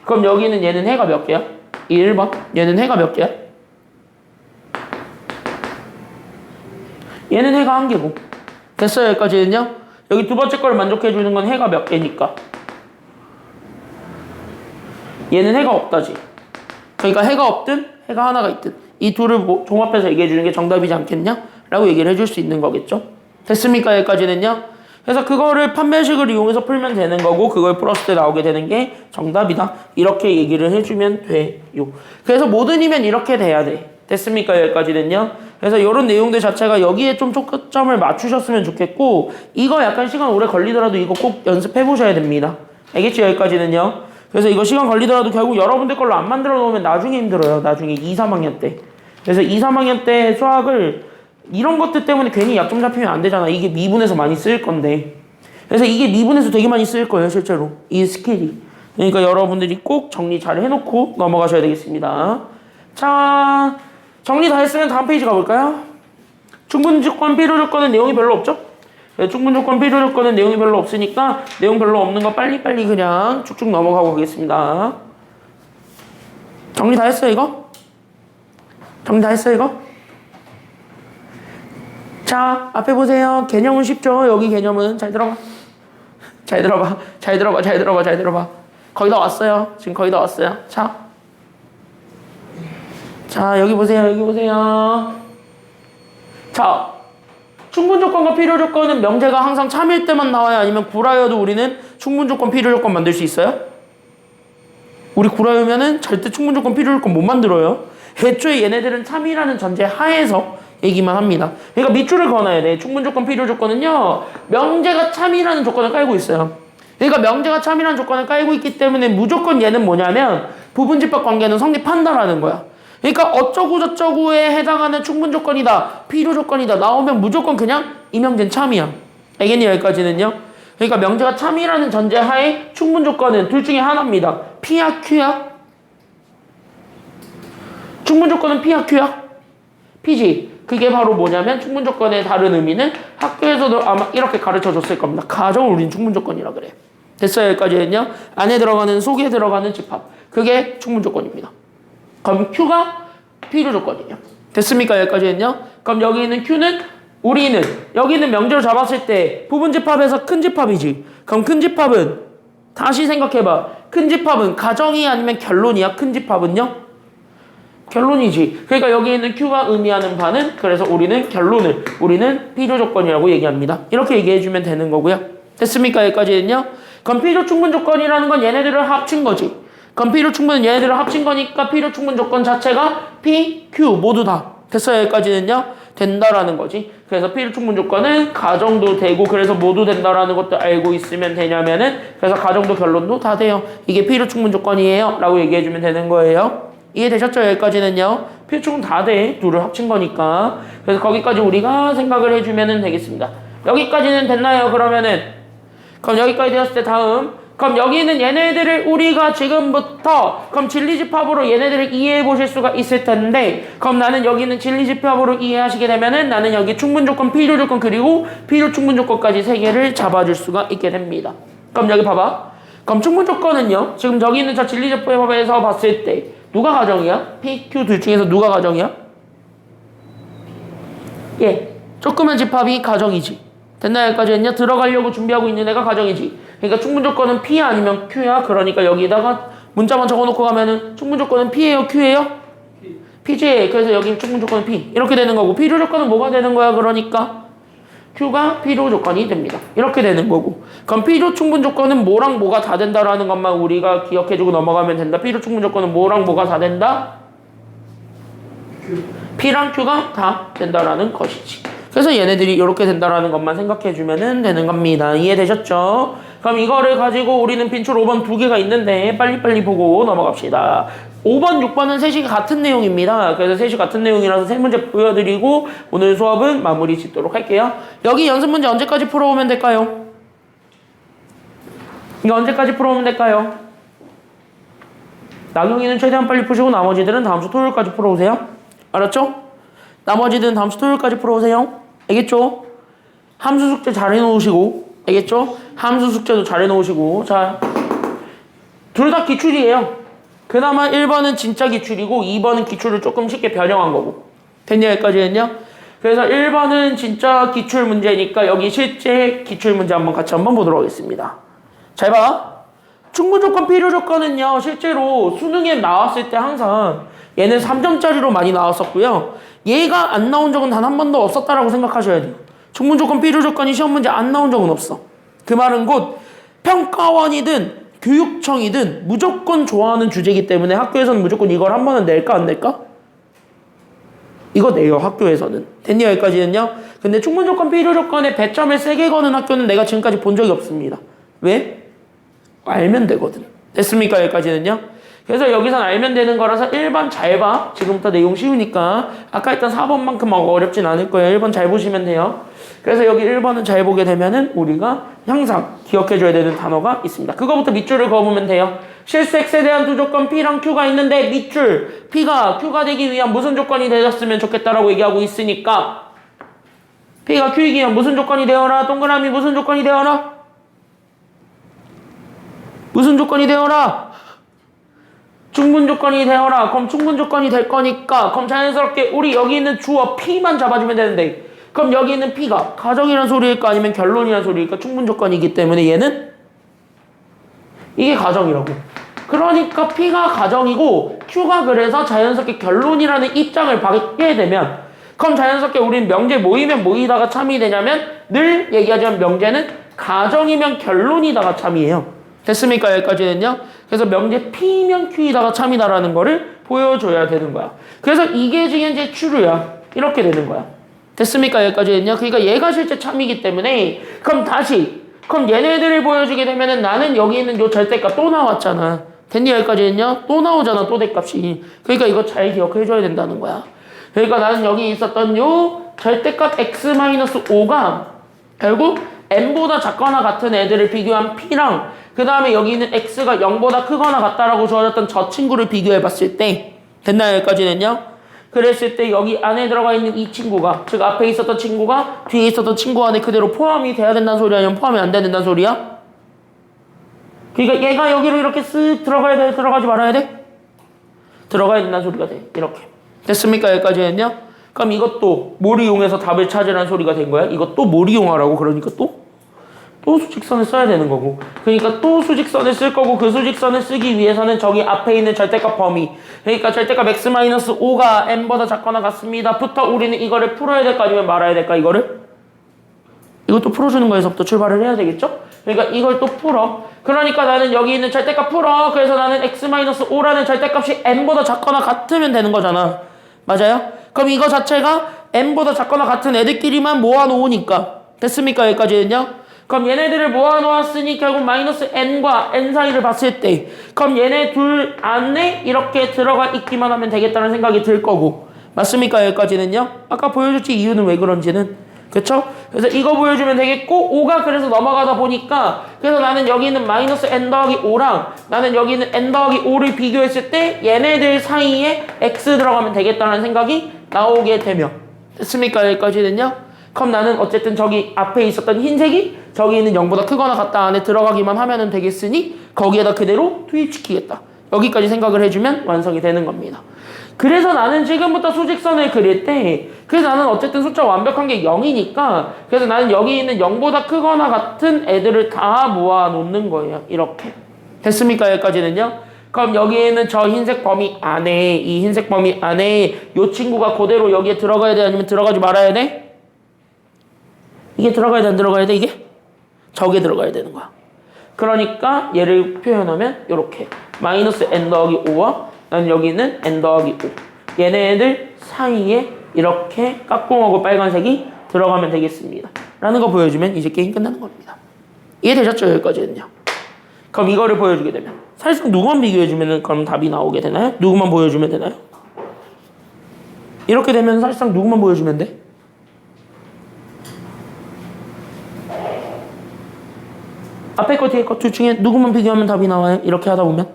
그럼 여기는 얘는 해가 몇 개야? 1번. 얘는 해가 몇 개야? 얘는 해가 한 개고. 됐어요? 여기까지는요? 여기 두 번째 걸 만족해주는 건 해가 몇 개니까. 얘는 해가 없다지. 그러니까 해가 없든 해가 하나가 있든 이 둘을 종합해서 얘기해주는 게 정답이지 않겠냐? 라고 얘기를 해줄 수 있는 거겠죠? 됐습니까? 여기까지는요? 그래서 그거를 판별식을 이용해서 풀면 되는 거고 그걸 풀었을 때 나오게 되는 게 정답이다. 이렇게 얘기를 해주면 돼요. 그래서 모든이면 이렇게 돼야 돼. 됐습니까? 여기까지는요. 그래서 이런 내용들 자체가 여기에 좀 초점을 맞추셨으면 좋겠고 이거 약간 시간 오래 걸리더라도 이거 꼭 연습해 보셔야 됩니다. 알겠지? 여기까지는요. 그래서 이거 시간 걸리더라도 결국 여러분들 걸로 안 만들어 놓으면 나중에 힘들어요. 나중에 2, 3학년 때. 그래서 2, 3학년 때 수학을 이런 것들 때문에 괜히 약점 잡히면 안 되잖아. 이게 미분에서 많이 쓰일 건데. 그래서 이게 미분에서 되게 많이 쓰일 거예요, 실제로. 이 스킬이. 그러니까 여러분들이 꼭 정리 잘 해놓고 넘어가셔야 되겠습니다. 자, 정리 다 했으면 다음 페이지 가볼까요? 충분조건, 필요조건은 내용이 별로 없죠? 네, 충분조건, 필요조건은 내용이 별로 없으니까 내용 별로 없는 거 빨리빨리 그냥 쭉쭉 넘어가고 가겠습니다. 정리 다 했어요, 이거? 정리 다 했어요, 이거? 자, 앞에 보세요. 개념은 쉽죠? 여기 개념은. 잘 들어봐. 잘 들어봐. 잘 들어봐. 잘 들어봐. 잘 들어봐. 거의 다 왔어요. 지금 거의 다 왔어요. 자, 여기 보세요. 여기 보세요. 자, 충분조건과 필요조건은 명제가 항상 참일 때만 나와요? 아니면 구라여도 우리는 충분조건, 필요조건 만들 수 있어요? 우리 구라여면은 절대 충분조건, 필요조건 못 만들어요. 애초에 얘네들은 참이라는 전제 하에서 얘기만 합니다. 그러니까 밑줄을 그어놔야 돼. 충분조건, 필요조건은요, 명제가 참이라는 조건을 깔고 있어요. 그러니까 명제가 참이라는 조건을 깔고 있기 때문에 무조건 얘는 뭐냐면 부분집합 관계는 성립한다라는 거야. 그러니까 어쩌고 저쩌고에 해당하는 충분조건이다, 필요조건이다 나오면 무조건 그냥 이 명제는 참이야. 알겠니? 여기까지는요. 그러니까 명제가 참이라는 전제 하에 충분조건은 둘 중에 하나입니다. P야 Q야? 충분조건은 P야 Q야? P지. 그게 바로 뭐냐면 충분조건의 다른 의미는 학교에서도 아마 이렇게 가르쳐줬을 겁니다. 가정을 우린 충분조건이라 그래. 됐어요? 여기까지는요. 안에 들어가는, 속에 들어가는 집합. 그게 충분조건입니다. 그럼 Q가 필요조건이에요. 됐습니까? 여기까지는요. 그럼 여기 있는 Q는 우리는 여기는 명제로 잡았을 때 부분 집합에서 큰 집합이지. 그럼 큰 집합은 다시 생각해봐. 큰 집합은 가정이 아니면 결론이야? 큰 집합은요? 결론이지. 그러니까 여기 있는 Q가 의미하는 바는 그래서 우리는 결론을 우리는 필요조건이라고 얘기합니다. 이렇게 얘기해주면 되는 거고요. 됐습니까? 여기까지는요. 그럼 필요충분조건이라는 건 얘네들을 합친 거지. 그럼 필요충분은 얘네들을 합친 거니까 필요충분조건 자체가 P, Q 모두 다 됐어요. 여기까지는요. 된다라는 거지. 그래서 필요충분조건은 가정도 되고 그래서 모두 된다라는 것도 알고 있으면 되냐면은 그래서 가정도 결론도 다 돼요. 이게 필요충분조건이에요 라고 얘기해주면 되는 거예요. 이해되셨죠? 여기까지는요. 필요충분 다 돼. 둘을 합친 거니까. 그래서 거기까지 우리가 생각을 해주면 되겠습니다. 여기까지는 됐나요? 그럼 여기까지 되었을 때 다음. 그럼 여기는 얘네들을 우리가 지금부터 그럼 진리집합으로 얘네들을 이해해 보실 수가 있을 텐데 그럼 나는 여기는 진리집합으로 이해하시게 되면은 나는 여기 충분조건, 필요조건 그리고 필요충분조건까지 세 개를 잡아줄 수가 있게 됩니다. 그럼 여기 봐봐. 그럼 충분조건은요. 지금 저기 있는 저 진리집합에서 봤을 때 누가 가정이야? P, Q 둘 중에서 누가 가정이야? 예, 조그만 집합이 가정이지. 됐나요? 여기까지 했냐? 들어가려고 준비하고 있는 애가 가정이지. 그러니까 충분조건은 P 아니면 Q야. 그러니까 여기다가 문자만 적어놓고 가면은 충분조건은 P예요? Q예요? P지. 그래서 여기 충분조건은 P. 이렇게 되는 거고 필요조건은 뭐가 되는 거야? 그러니까 Q가 필요조건이 됩니다. 이렇게 되는 거고. 그럼 필요충분조건은 뭐랑 뭐가 다 된다라는 것만 우리가 기억해주고 넘어가면 된다. 필요충분조건은 뭐랑 뭐가 다 된다? P랑 Q가 다 된다라는 것이지. 그래서 얘네들이 이렇게 된다라는 것만 생각해주면 되는 겁니다. 이해되셨죠? 그럼 이거를 가지고 우리는 빈출 5번 두 개가 있는데 빨리빨리 보고 넘어갑시다. 5번, 6번은 셋이 같은 내용입니다. 그래서 셋이 같은 내용이라서 세 문제 보여드리고 오늘 수업은 마무리 짓도록 할게요. 여기 연습 문제 언제까지 풀어오면 될까요? 이거 언제까지 풀어오면 될까요? 나경이는 최대한 빨리 푸시고 나머지들은 다음 주 토요일까지 풀어오세요. 알았죠? 나머지들은 다음 주 토요일까지 풀어오세요. 알겠죠? 함수 숙제 잘 해놓으시고 알겠죠? 함수 숙제도 잘 해놓으시고 자, 둘 다 기출이에요. 그나마 1번은 진짜 기출이고 2번은 기출을 조금 쉽게 변형한 거고. 됐냐? 여기까지 했냐? 그래서 1번은 진짜 기출 문제니까 여기 실제 기출 문제 같이 한번 보도록 하겠습니다. 잘 봐. 충분조건, 필요조건은요 실제로 수능에 나왔을 때 항상 얘는 3점짜리로 많이 나왔었고요. 얘가 안 나온 적은 단 한 번도 없었다라고 생각하셔야 돼요. 충분조건, 필요조건이 시험 문제 안 나온 적은 없어. 그 말은 곧 평가원이든 교육청이든 무조건 좋아하는 주제이기 때문에 학교에서는 무조건 이걸 한 번은 낼까 안 낼까? 이거 내요. 학교에서는. 됐냐? 여기까지는요. 근데 충분조건, 필요조건에 배점을 세게 거는 학교는 내가 지금까지 본 적이 없습니다. 왜? 알면 되거든. 됐습니까? 여기까지는요. 그래서 여기선 알면 되는 거라서 1번 잘 봐. 지금부터 내용 쉬우니까. 아까 했던 4번만큼 어렵진 않을 거예요. 1번 잘 보시면 돼요. 그래서 여기 1번은 잘 보게 되면은 우리가 항상 기억해줘야 되는 단어가 있습니다. 그거부터 밑줄을 그어보면 돼요. 실수 X에 대한 두 조건 P랑 Q가 있는데 밑줄 P가 Q가 되기 위한 무슨 조건이 되었으면 좋겠다라고 얘기하고 있으니까 P가 Q이기 위한 무슨 조건이 되어라? 동그라미 무슨 조건이 되어라? 무슨 조건이 되어라? 충분 조건이 되어라. 그럼 충분 조건이 될 거니까 그럼 자연스럽게 우리 여기 있는 주어 P만 잡아주면 되는데 그럼 여기 있는 P가 가정이란 소리일까 아니면 결론이란 소리일까? 충분 조건이기 때문에 얘는 이게 가정이라고. 그러니까 P가 가정이고 Q가 그래서 자연스럽게 결론이라는 입장을 받게 되면 그럼 자연스럽게 우리는 명제 모이면 모이다가 참이 되냐면 늘 얘기하자면 명제는 가정이면 결론이다가 참이에요. 됐습니까? 여기까지는요. 그래서 명제 P면 Q이다가 참이다라는 거를 보여줘야 되는 거야. 그래서 이게 지금 이제 true야. 이렇게 되는 거야. 됐습니까? 여기까지는요. 그러니까 얘가 실제 참이기 때문에 그럼 얘네들을 보여주게 되면은 나는 여기 있는 요 절대값 또 나왔잖아. 됐니? 여기까지는요. 또 나오잖아. 또 대값이. 그러니까 이거 잘 기억해줘야 된다는 거야. 그러니까 나는 여기 있었던 요 절대값 x-5가 결국 n보다 작거나 같은 애들을 비교한 P랑 그 다음에 여기 있는 x가 0보다 크거나 같다라고 주어졌던 저 친구를 비교해봤을 때 됐나요? 여기까지는요? 그랬을 때 여기 안에 들어가 있는 이 친구가 즉 앞에 있었던 친구가 뒤에 있었던 친구 안에 그대로 포함이 돼야 된다는 소리야? 아니면 포함이 안 된다는 소리야? 그러니까 얘가 여기로 이렇게 쓱 들어가야 돼? 들어가지 말아야 돼? 들어가야 된다는 소리가 돼. 이렇게. 됐습니까? 여기까지는요? 그럼 이것도 뭘 이용해서 답을 찾으라는 소리가 된 거야? 이것도 뭘 이용하라고? 그러니까 또 수직선을 써야 되는 거고. 그러니까 또 수직선을 쓸 거고 그 수직선을 쓰기 위해서는 저기 앞에 있는 절대값 범위 그러니까 절대값 x-5가 n보다 작거나 같습니다. 부터 우리는 이거를 풀어야 될까 아니면 말아야 될까? 이것도 풀어주는 거에서부터 출발을 해야 되겠죠? 그러니까 이걸 또 풀어. 그러니까 나는 여기 있는 절대값 풀어. 그래서 나는 x-5라는 절대값이 n보다 작거나 같으면 되는 거잖아. 맞아요? 그럼 이거 자체가 n보다 작거나 같은 애들끼리만 모아놓으니까 됐습니까? 여기까지는요? 그럼 얘네들을 모아놓았으니 결국 마이너스 n과 n 사이를 봤을 때 그럼 얘네 둘 안에 이렇게 들어가 있기만 하면 되겠다는 생각이 들 거고 맞습니까? 여기까지는요? 아까 보여줬지 이유는 왜 그런지는 그쵸? 그래서 이거 보여주면 되겠고 5가 그래서 넘어가다 보니까 그래서 나는 여기 있는 마이너스 n 더하기 5랑 나는 여기 있는 n 더하기 5를 비교했을 때 얘네들 사이에 x 들어가면 되겠다는 생각이 나오게 되면 됐습니까? 여기까지는요? 그럼 나는 어쨌든 저기 앞에 있었던 흰색이 저기 있는 0보다 크거나 같다 안에 들어가기만 하면 되겠으니 거기에다 그대로 투입시키겠다. 여기까지 생각을 해주면 완성이 되는 겁니다. 그래서 나는 지금부터 수직선을 그릴 때 그래서 나는 어쨌든 숫자 완벽한 게 0이니까 그래서 나는 여기 있는 0보다 크거나 같은 애들을 다 모아놓는 거예요. 이렇게. 됐습니까? 여기까지는요? 그럼 여기 있는 저 흰색 범위 안에 이 흰색 범위 안에 이 친구가 그대로 여기에 들어가야 돼? 아니면 들어가지 말아야 돼? 이게 들어가야 돼? 안 들어가야 돼? 이게? 저게 들어가야 되는 거야. 그러니까 얘를 표현하면 이렇게 마이너스 n 더하기 5와 나는 여기 있는 n 더하기 5 얘네들 사이에 이렇게 까꿍하고 빨간색이 들어가면 되겠습니다. 라는 거 보여주면 이제 게임 끝나는 겁니다. 이해되셨죠? 여기까지는요. 그럼 이거를 보여주게 되면 사실상 누구만 비교해주면 그럼 답이 나오게 되나요? 누구만 보여주면 되나요? 이렇게 되면 사실상 누구만 보여주면 돼? 앞에 거 뒤에 거 둘 중에 누구만 비교하면 답이 나와요? 이렇게 하다 보면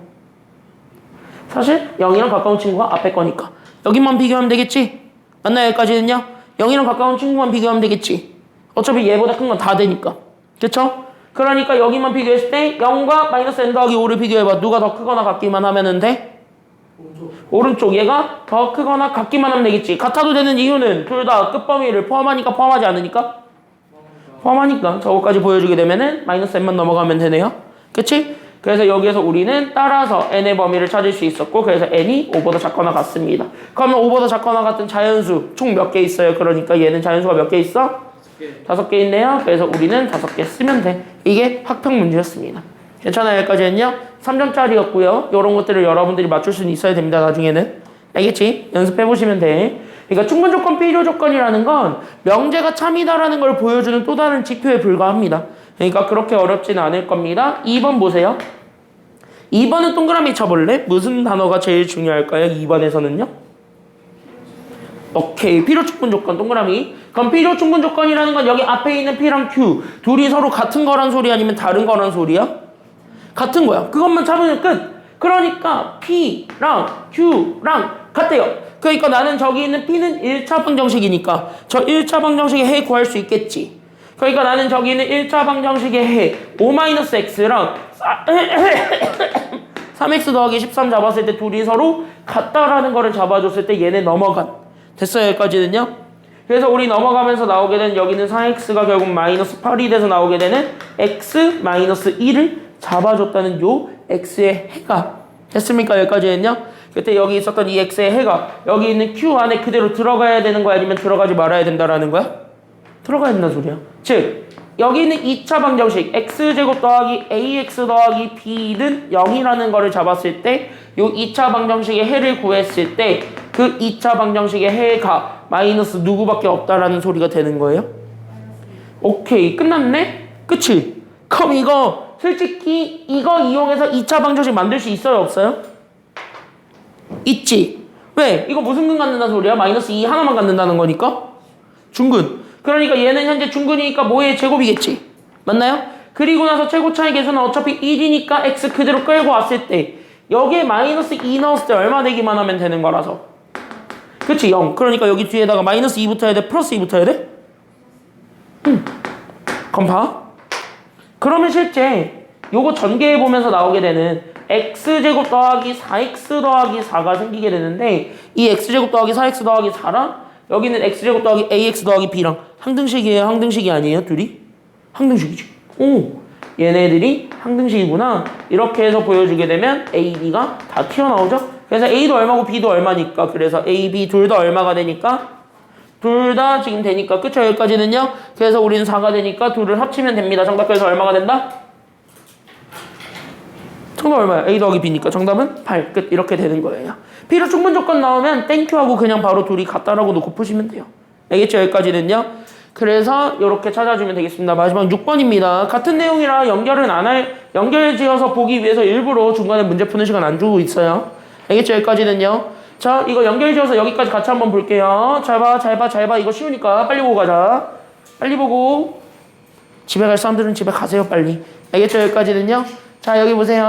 사실 0이랑 가까운 친구가 앞에 거니까 여기만 비교하면 되겠지? 맞나요? 여기까지는요? 0이랑 가까운 친구만 비교하면 되겠지? 어차피 얘보다 큰 건 다 되니까 그쵸? 그러니까 여기만 비교했을 때 0과 마이너스 n 더하기 5를 비교해봐. 누가 더 크거나 같기만 하면 돼? 오른쪽 얘가 더 크거나 같기만 하면 되겠지. 같아도 되는 이유는 둘 다 끝범위를 포함하니까 포함하지 않으니까? 포함하니까 저거까지 보여주게 되면은 마이너스 n만 넘어가면 되네요. 그치? 그래서 여기에서 우리는 따라서 n의 범위를 찾을 수 있었고 그래서 n이 5보다 작거나 같습니다. 그러면 5보다 작거나 같은 자연수 총 몇 개 있어요? 그러니까 얘는 자연수가 몇 개 있어? 5개 있네요. 그래서 우리는 5개 쓰면 돼. 이게 학평 문제였습니다. 괜찮아요? 여기까지는요. 3점짜리였고요. 이런 것들을 여러분들이 맞출 수는 있어야 됩니다. 나중에는. 알겠지? 연습해보시면 돼. 그러니까 충분 조건, 필요 조건이라는 건 명제가 참이다라는 걸 보여주는 또 다른 지표에 불과합니다. 그러니까 그렇게 어렵지는 않을 겁니다. 2번 보세요. 2번은 동그라미 쳐볼래? 무슨 단어가 제일 중요할까요? 2번에서는요? 오케이. 필요 충분 조건 동그라미. 그럼 필요 충분 조건이라는 건 여기 앞에 있는 P랑 Q 둘이 서로 같은 거란 소리 아니면 다른 거란 소리야? 같은 거야. 그것만 잡으면 끝. 그러니까 P랑 Q랑 같대요. 그러니까 나는 저기 있는 P는 1차 방정식이니까 저 1차 방정식의 해 구할 수 있겠지. 그러니까 나는 저기 있는 1차 방정식의 해 5-x랑 3x 더하기 13 잡았을 때 둘이 서로 같다라는 거를 잡아줬을 때 얘네 넘어간. 됐어요 여기까지는요? 그래서 우리 넘어가면서 나오게 되는 여기는 4x가 결국 마이너스 8이 돼서 나오게 되는 x 마이너스 1을 잡아줬다는 요 x의 해가 됐습니까? 여기까지는요? 그때 여기 있었던 이 x의 해가 여기 있는 q 안에 그대로 들어가야 되는 거야 아니면 들어가지 말아야 된다라는 거야? 들어가야 된다는 소리야. 즉 여기 있는 2차 방정식 x제곱 더하기 ax 더하기 b는 0이라는 거를 잡았을 때 요 2차 방정식의 해를 구했을 때 그 2차 방정식의 해가 마이너스 누구밖에 없다라는 소리가 되는 거예요. 오케이 끝났네? 그치? 그럼 이거 솔직히 이거 이용해서 2차 방정식 만들 수 있어요 없어요? 있지. 왜? 이거 무슨 근 갖는다는 소리야? 마이너스 2 하나만 갖는다는 거니까 중근. 그러니까 얘는 현재 중근이니까 뭐의 제곱이겠지. 맞나요? 그리고 나서 최고 차이 계수는 어차피 1이니까 x 그대로 끌고 왔을 때 여기에 마이너스 2 넣었을 때 얼마 되기만 하면 되는 거라서 그치 0. 그러니까 여기 뒤에다가 마이너스 2 붙어야 돼? 플러스 2 붙어야 돼? 그럼 봐. 그러면 실제 요거 전개해보면서 나오게 되는 x제곱 더하기 4x 더하기 4가 생기게 되는데 이 x제곱 더하기 4x 더하기 4랑 여기는 x제곱 더하기 ax 더하기 b랑 항등식이에요? 항등식이 아니에요? 둘이? 항등식이지. 오, 얘네들이 항등식이구나. 이렇게 해서 보여주게 되면 a, b가 다 튀어나오죠? 그래서 a도 얼마고 b도 얼마니까 그래서 a, b 둘 다 얼마가 되니까 둘 다 지금 되니까 그쵸? 여기까지는요? 그래서 우리는 4가 되니까 둘을 합치면 됩니다. 정답 그래서 얼마가 된다? 정답 얼마야? a 더하기 b니까 정답은 8. 끝. 이렇게 되는 거예요. 필요 충분 조건 나오면 땡큐하고 그냥 바로 둘이 같다라고 놓고 푸시면 돼요. 알겠죠? 여기까지는요. 그래서 이렇게 찾아주면 되겠습니다. 마지막 6번입니다. 같은 내용이라 연결 지어서 보기 위해서 일부러 중간에 문제 푸는 시간 안 주고 있어요. 알겠죠? 여기까지는요. 자, 이거 연결 지어서 여기까지 같이 한번 볼게요. 잘 봐. 이거 쉬우니까 빨리 보고 가자. 빨리 보고. 집에 갈 사람들은 집에 가세요, 빨리. 알겠죠? 여기까지는요. 자, 여기 보세요.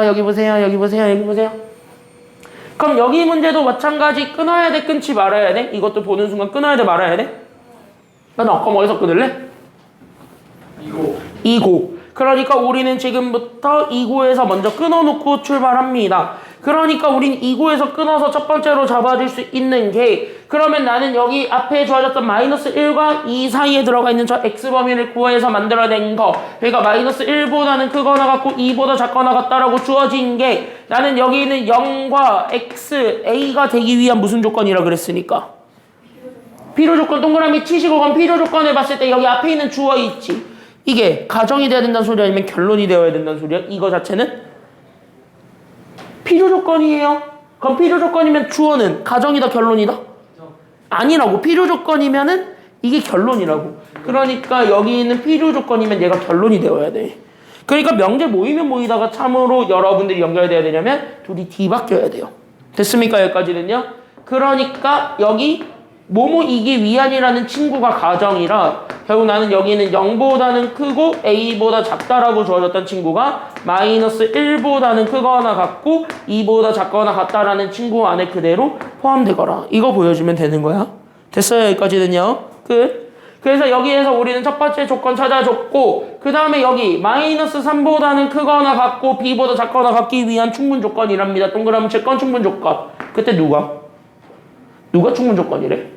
그럼 여기 문제도 마찬가지 끊어야 돼, 끊지 말아야 돼? 이것도 보는 순간 끊어야 돼, 말아야 돼? 나 아까 어디서 끊을래? 2고. 그러니까 우리는 지금부터 2고에서 먼저 끊어놓고 출발합니다. 그러니까 우린 2고에서 끊어서 첫 번째로 잡아줄 수 있는 게 그러면 나는 여기 앞에 주어졌던 마이너스 1과 2 사이에 들어가 있는 저 x범위를 구해서 만들어낸 거 그러니까 마이너스 1보다는 크거나 같고 2보다 작거나 같다라고 주어진 게 나는 여기 있는 0과 x, a가 되기 위한 무슨 조건이라 그랬으니까 필요 조건 동그라미 치시고 그럼 필요 조건을 봤을 때 여기 앞에 있는 주어 있지 이게 가정이 돼야 된다는 소리 아니면 결론이 되어야 된다는 소리야? 이거 자체는 필요 조건이에요. 그럼 필요 조건이면 주어는 가정이다 결론이다? 아니라고. 필요 조건이면은 이게 결론이라고. 그러니까 여기 있는 필요 조건이면 얘가 결론이 되어야 돼. 그러니까 명제 모이면 모이다가 참으로 여러분들이 연결돼야 되냐면 둘이 뒤바뀌어야 돼요. 됐습니까? 여기까지는요. 그러니까 여기 뭐뭐이기 위한이라는 친구가 가정이라 결국 나는 여기는 0보다는 크고 a보다 작다라고 주어졌던 친구가 마이너스 1보다는 크거나 같고 2보다 작거나 같다라는 친구 안에 그대로 포함되거라. 이거 보여주면 되는 거야. 됐어요? 여기까지는요. 끝. 그래서 여기에서 우리는 첫 번째 조건 찾아줬고 그 다음에 여기 마이너스 3보다는 크거나 같고 b보다 작거나 같기 위한 충분 조건이랍니다. 동그라미 채권 충분 조건. 그때 누가 충분 조건이래?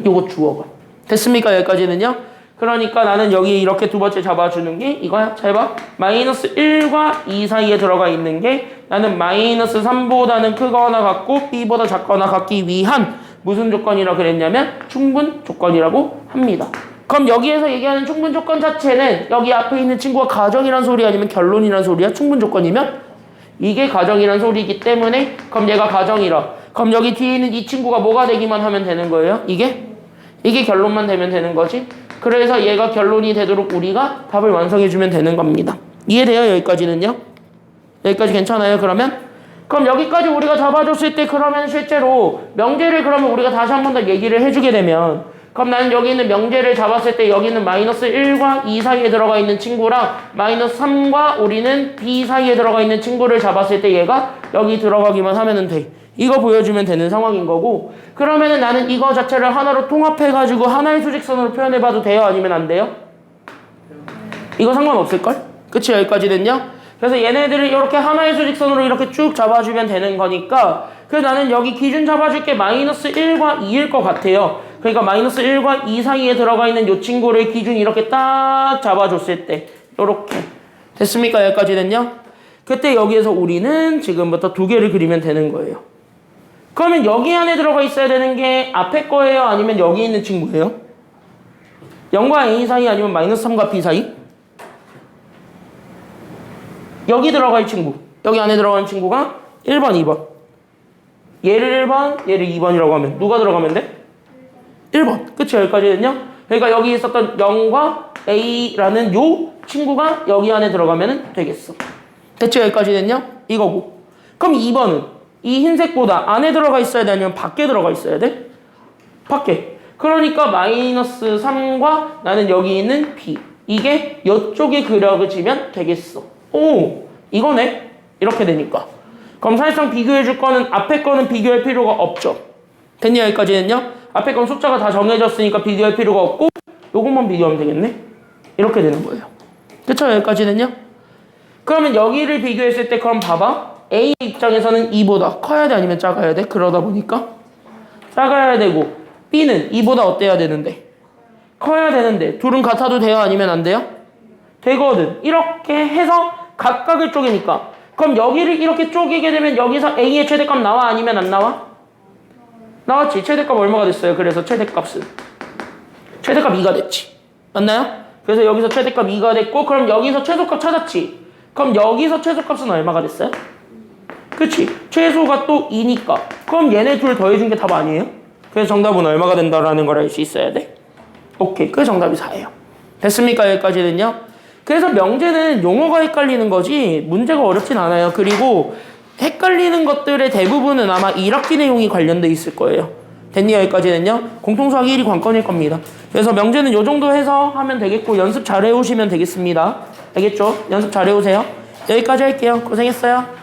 요거 주어가. 됐습니까? 여기까지는요? 그러니까 나는 여기 이렇게 두 번째 잡아주는 게 이거야. 잘 봐. 마이너스 1과 2 사이에 들어가 있는 게 나는 마이너스 3보다는 크거나 같고 b보다 작거나 같기 위한 무슨 조건이라고 그랬냐면 충분 조건이라고 합니다. 그럼 여기에서 얘기하는 충분 조건 자체는 여기 앞에 있는 친구가 가정이란 소리 아니면 결론이란 소리야? 충분 조건이면? 이게 가정이란 소리이기 때문에 그럼 얘가 가정이라 그럼 여기 뒤에 있는 이 친구가 뭐가 되기만 하면 되는 거예요? 이게 결론만 되면 되는 거지. 그래서 얘가 결론이 되도록 우리가 답을 완성해주면 되는 겁니다. 이해돼요? 여기까지는요? 여기까지 괜찮아요? 그럼 여기까지 우리가 잡아줬을 때 그러면 실제로 명제를 그러면 우리가 다시 한 번 더 얘기를 해주게 되면 그럼 나는 여기 있는 명제를 잡았을 때 여기는 마이너스 1과 2 사이에 들어가 있는 친구랑 마이너스 3과 우리는 B 사이에 들어가 있는 친구를 잡았을 때 얘가 여기 들어가기만 하면은 돼. 이거 보여주면 되는 상황인 거고 그러면은 나는 이거 자체를 하나로 통합해가지고 하나의 수직선으로 표현해봐도 돼요? 아니면 안 돼요? 이거 상관없을걸? 그치? 여기까지는요? 그래서 얘네들을 이렇게 하나의 수직선으로 이렇게 쭉 잡아주면 되는 거니까 그래서 나는 여기 기준 잡아줄게 마이너스 1과 2일 것 같아요. 그러니까 마이너스 1과 2 사이에 들어가 있는 이 친구를 기준 이렇게 딱 잡아줬을 때 이렇게 됐습니까? 여기까지는요? 그때 여기에서 우리는 지금부터 두 개를 그리면 되는 거예요. 그러면 여기 안에 들어가 있어야 되는 게 앞에 거예요? 아니면 여기 있는 친구예요? 0과 A 사이 아니면 마이너스 3과 B 사이? 여기 들어갈 친구 여기 안에 들어가는 친구가 1번 2번 얘를 1번 얘를 2번이라고 하면 누가 들어가면 돼? 1번 그치? 여기까지는요? 그러니까 여기 있었던 0과 A라는 요 친구가 여기 안에 들어가면 되겠어. 됐죠? 여기까지는요? 이거고 그럼 2번은 이 흰색보다 안에 들어가 있어야 돼? 아니면 밖에 들어가 있어야 돼? 밖에. 그러니까 마이너스 3과 나는 여기 있는 B 이게 이쪽에 그려지면 되겠어. 오 이거네. 이렇게 되니까 그럼 사실상 비교해 줄 거는 앞에 거는 비교할 필요가 없죠. 됐냐? 여기까지는요? 앞에 건 숫자가 다 정해졌으니까 비교할 필요가 없고 요것만 비교하면 되겠네. 이렇게 되는 거예요. 그쵸? 여기까지는요? 그러면 여기를 비교했을 때 그럼 봐봐 A 입장에서는 2보다 커야 돼? 아니면 작아야 돼? 그러다 보니까 작아야 되고 B는 2보다 어때야 되는데? 커야 되는데 둘은 같아도 돼요? 아니면 안 돼요? 되거든. 이렇게 해서 각각을 쪼개니까 그럼 여기를 이렇게 쪼개게 되면 여기서 A의 최대값 나와? 아니면 안 나와? 나왔지. 최대값 얼마가 됐어요? 그래서 최대값은 최대값 2가 됐지. 맞나요? 그래서 여기서 최대값 2가 됐고 그럼 여기서 최소값 찾았지. 그럼 여기서 최소값은 얼마가 됐어요? 그치? 최소가 또 2니까 그럼 얘네 둘 더해준 게 답 아니에요? 그래서 정답은 얼마가 된다라는 걸 알 수 있어야 돼. 오케이. 그 정답이 4예요. 됐습니까? 여기까지는요? 그래서 명제는 용어가 헷갈리는 거지 문제가 어렵진 않아요. 그리고 헷갈리는 것들의 대부분은 아마 1학기 내용이 관련돼 있을 거예요. 됐니? 여기까지는요? 공통수학 1이 관건일 겁니다. 그래서 명제는 요 정도 해서 하면 되겠고 연습 잘 해오시면 되겠습니다. 알겠죠? 연습 잘 해오세요. 여기까지 할게요. 고생했어요.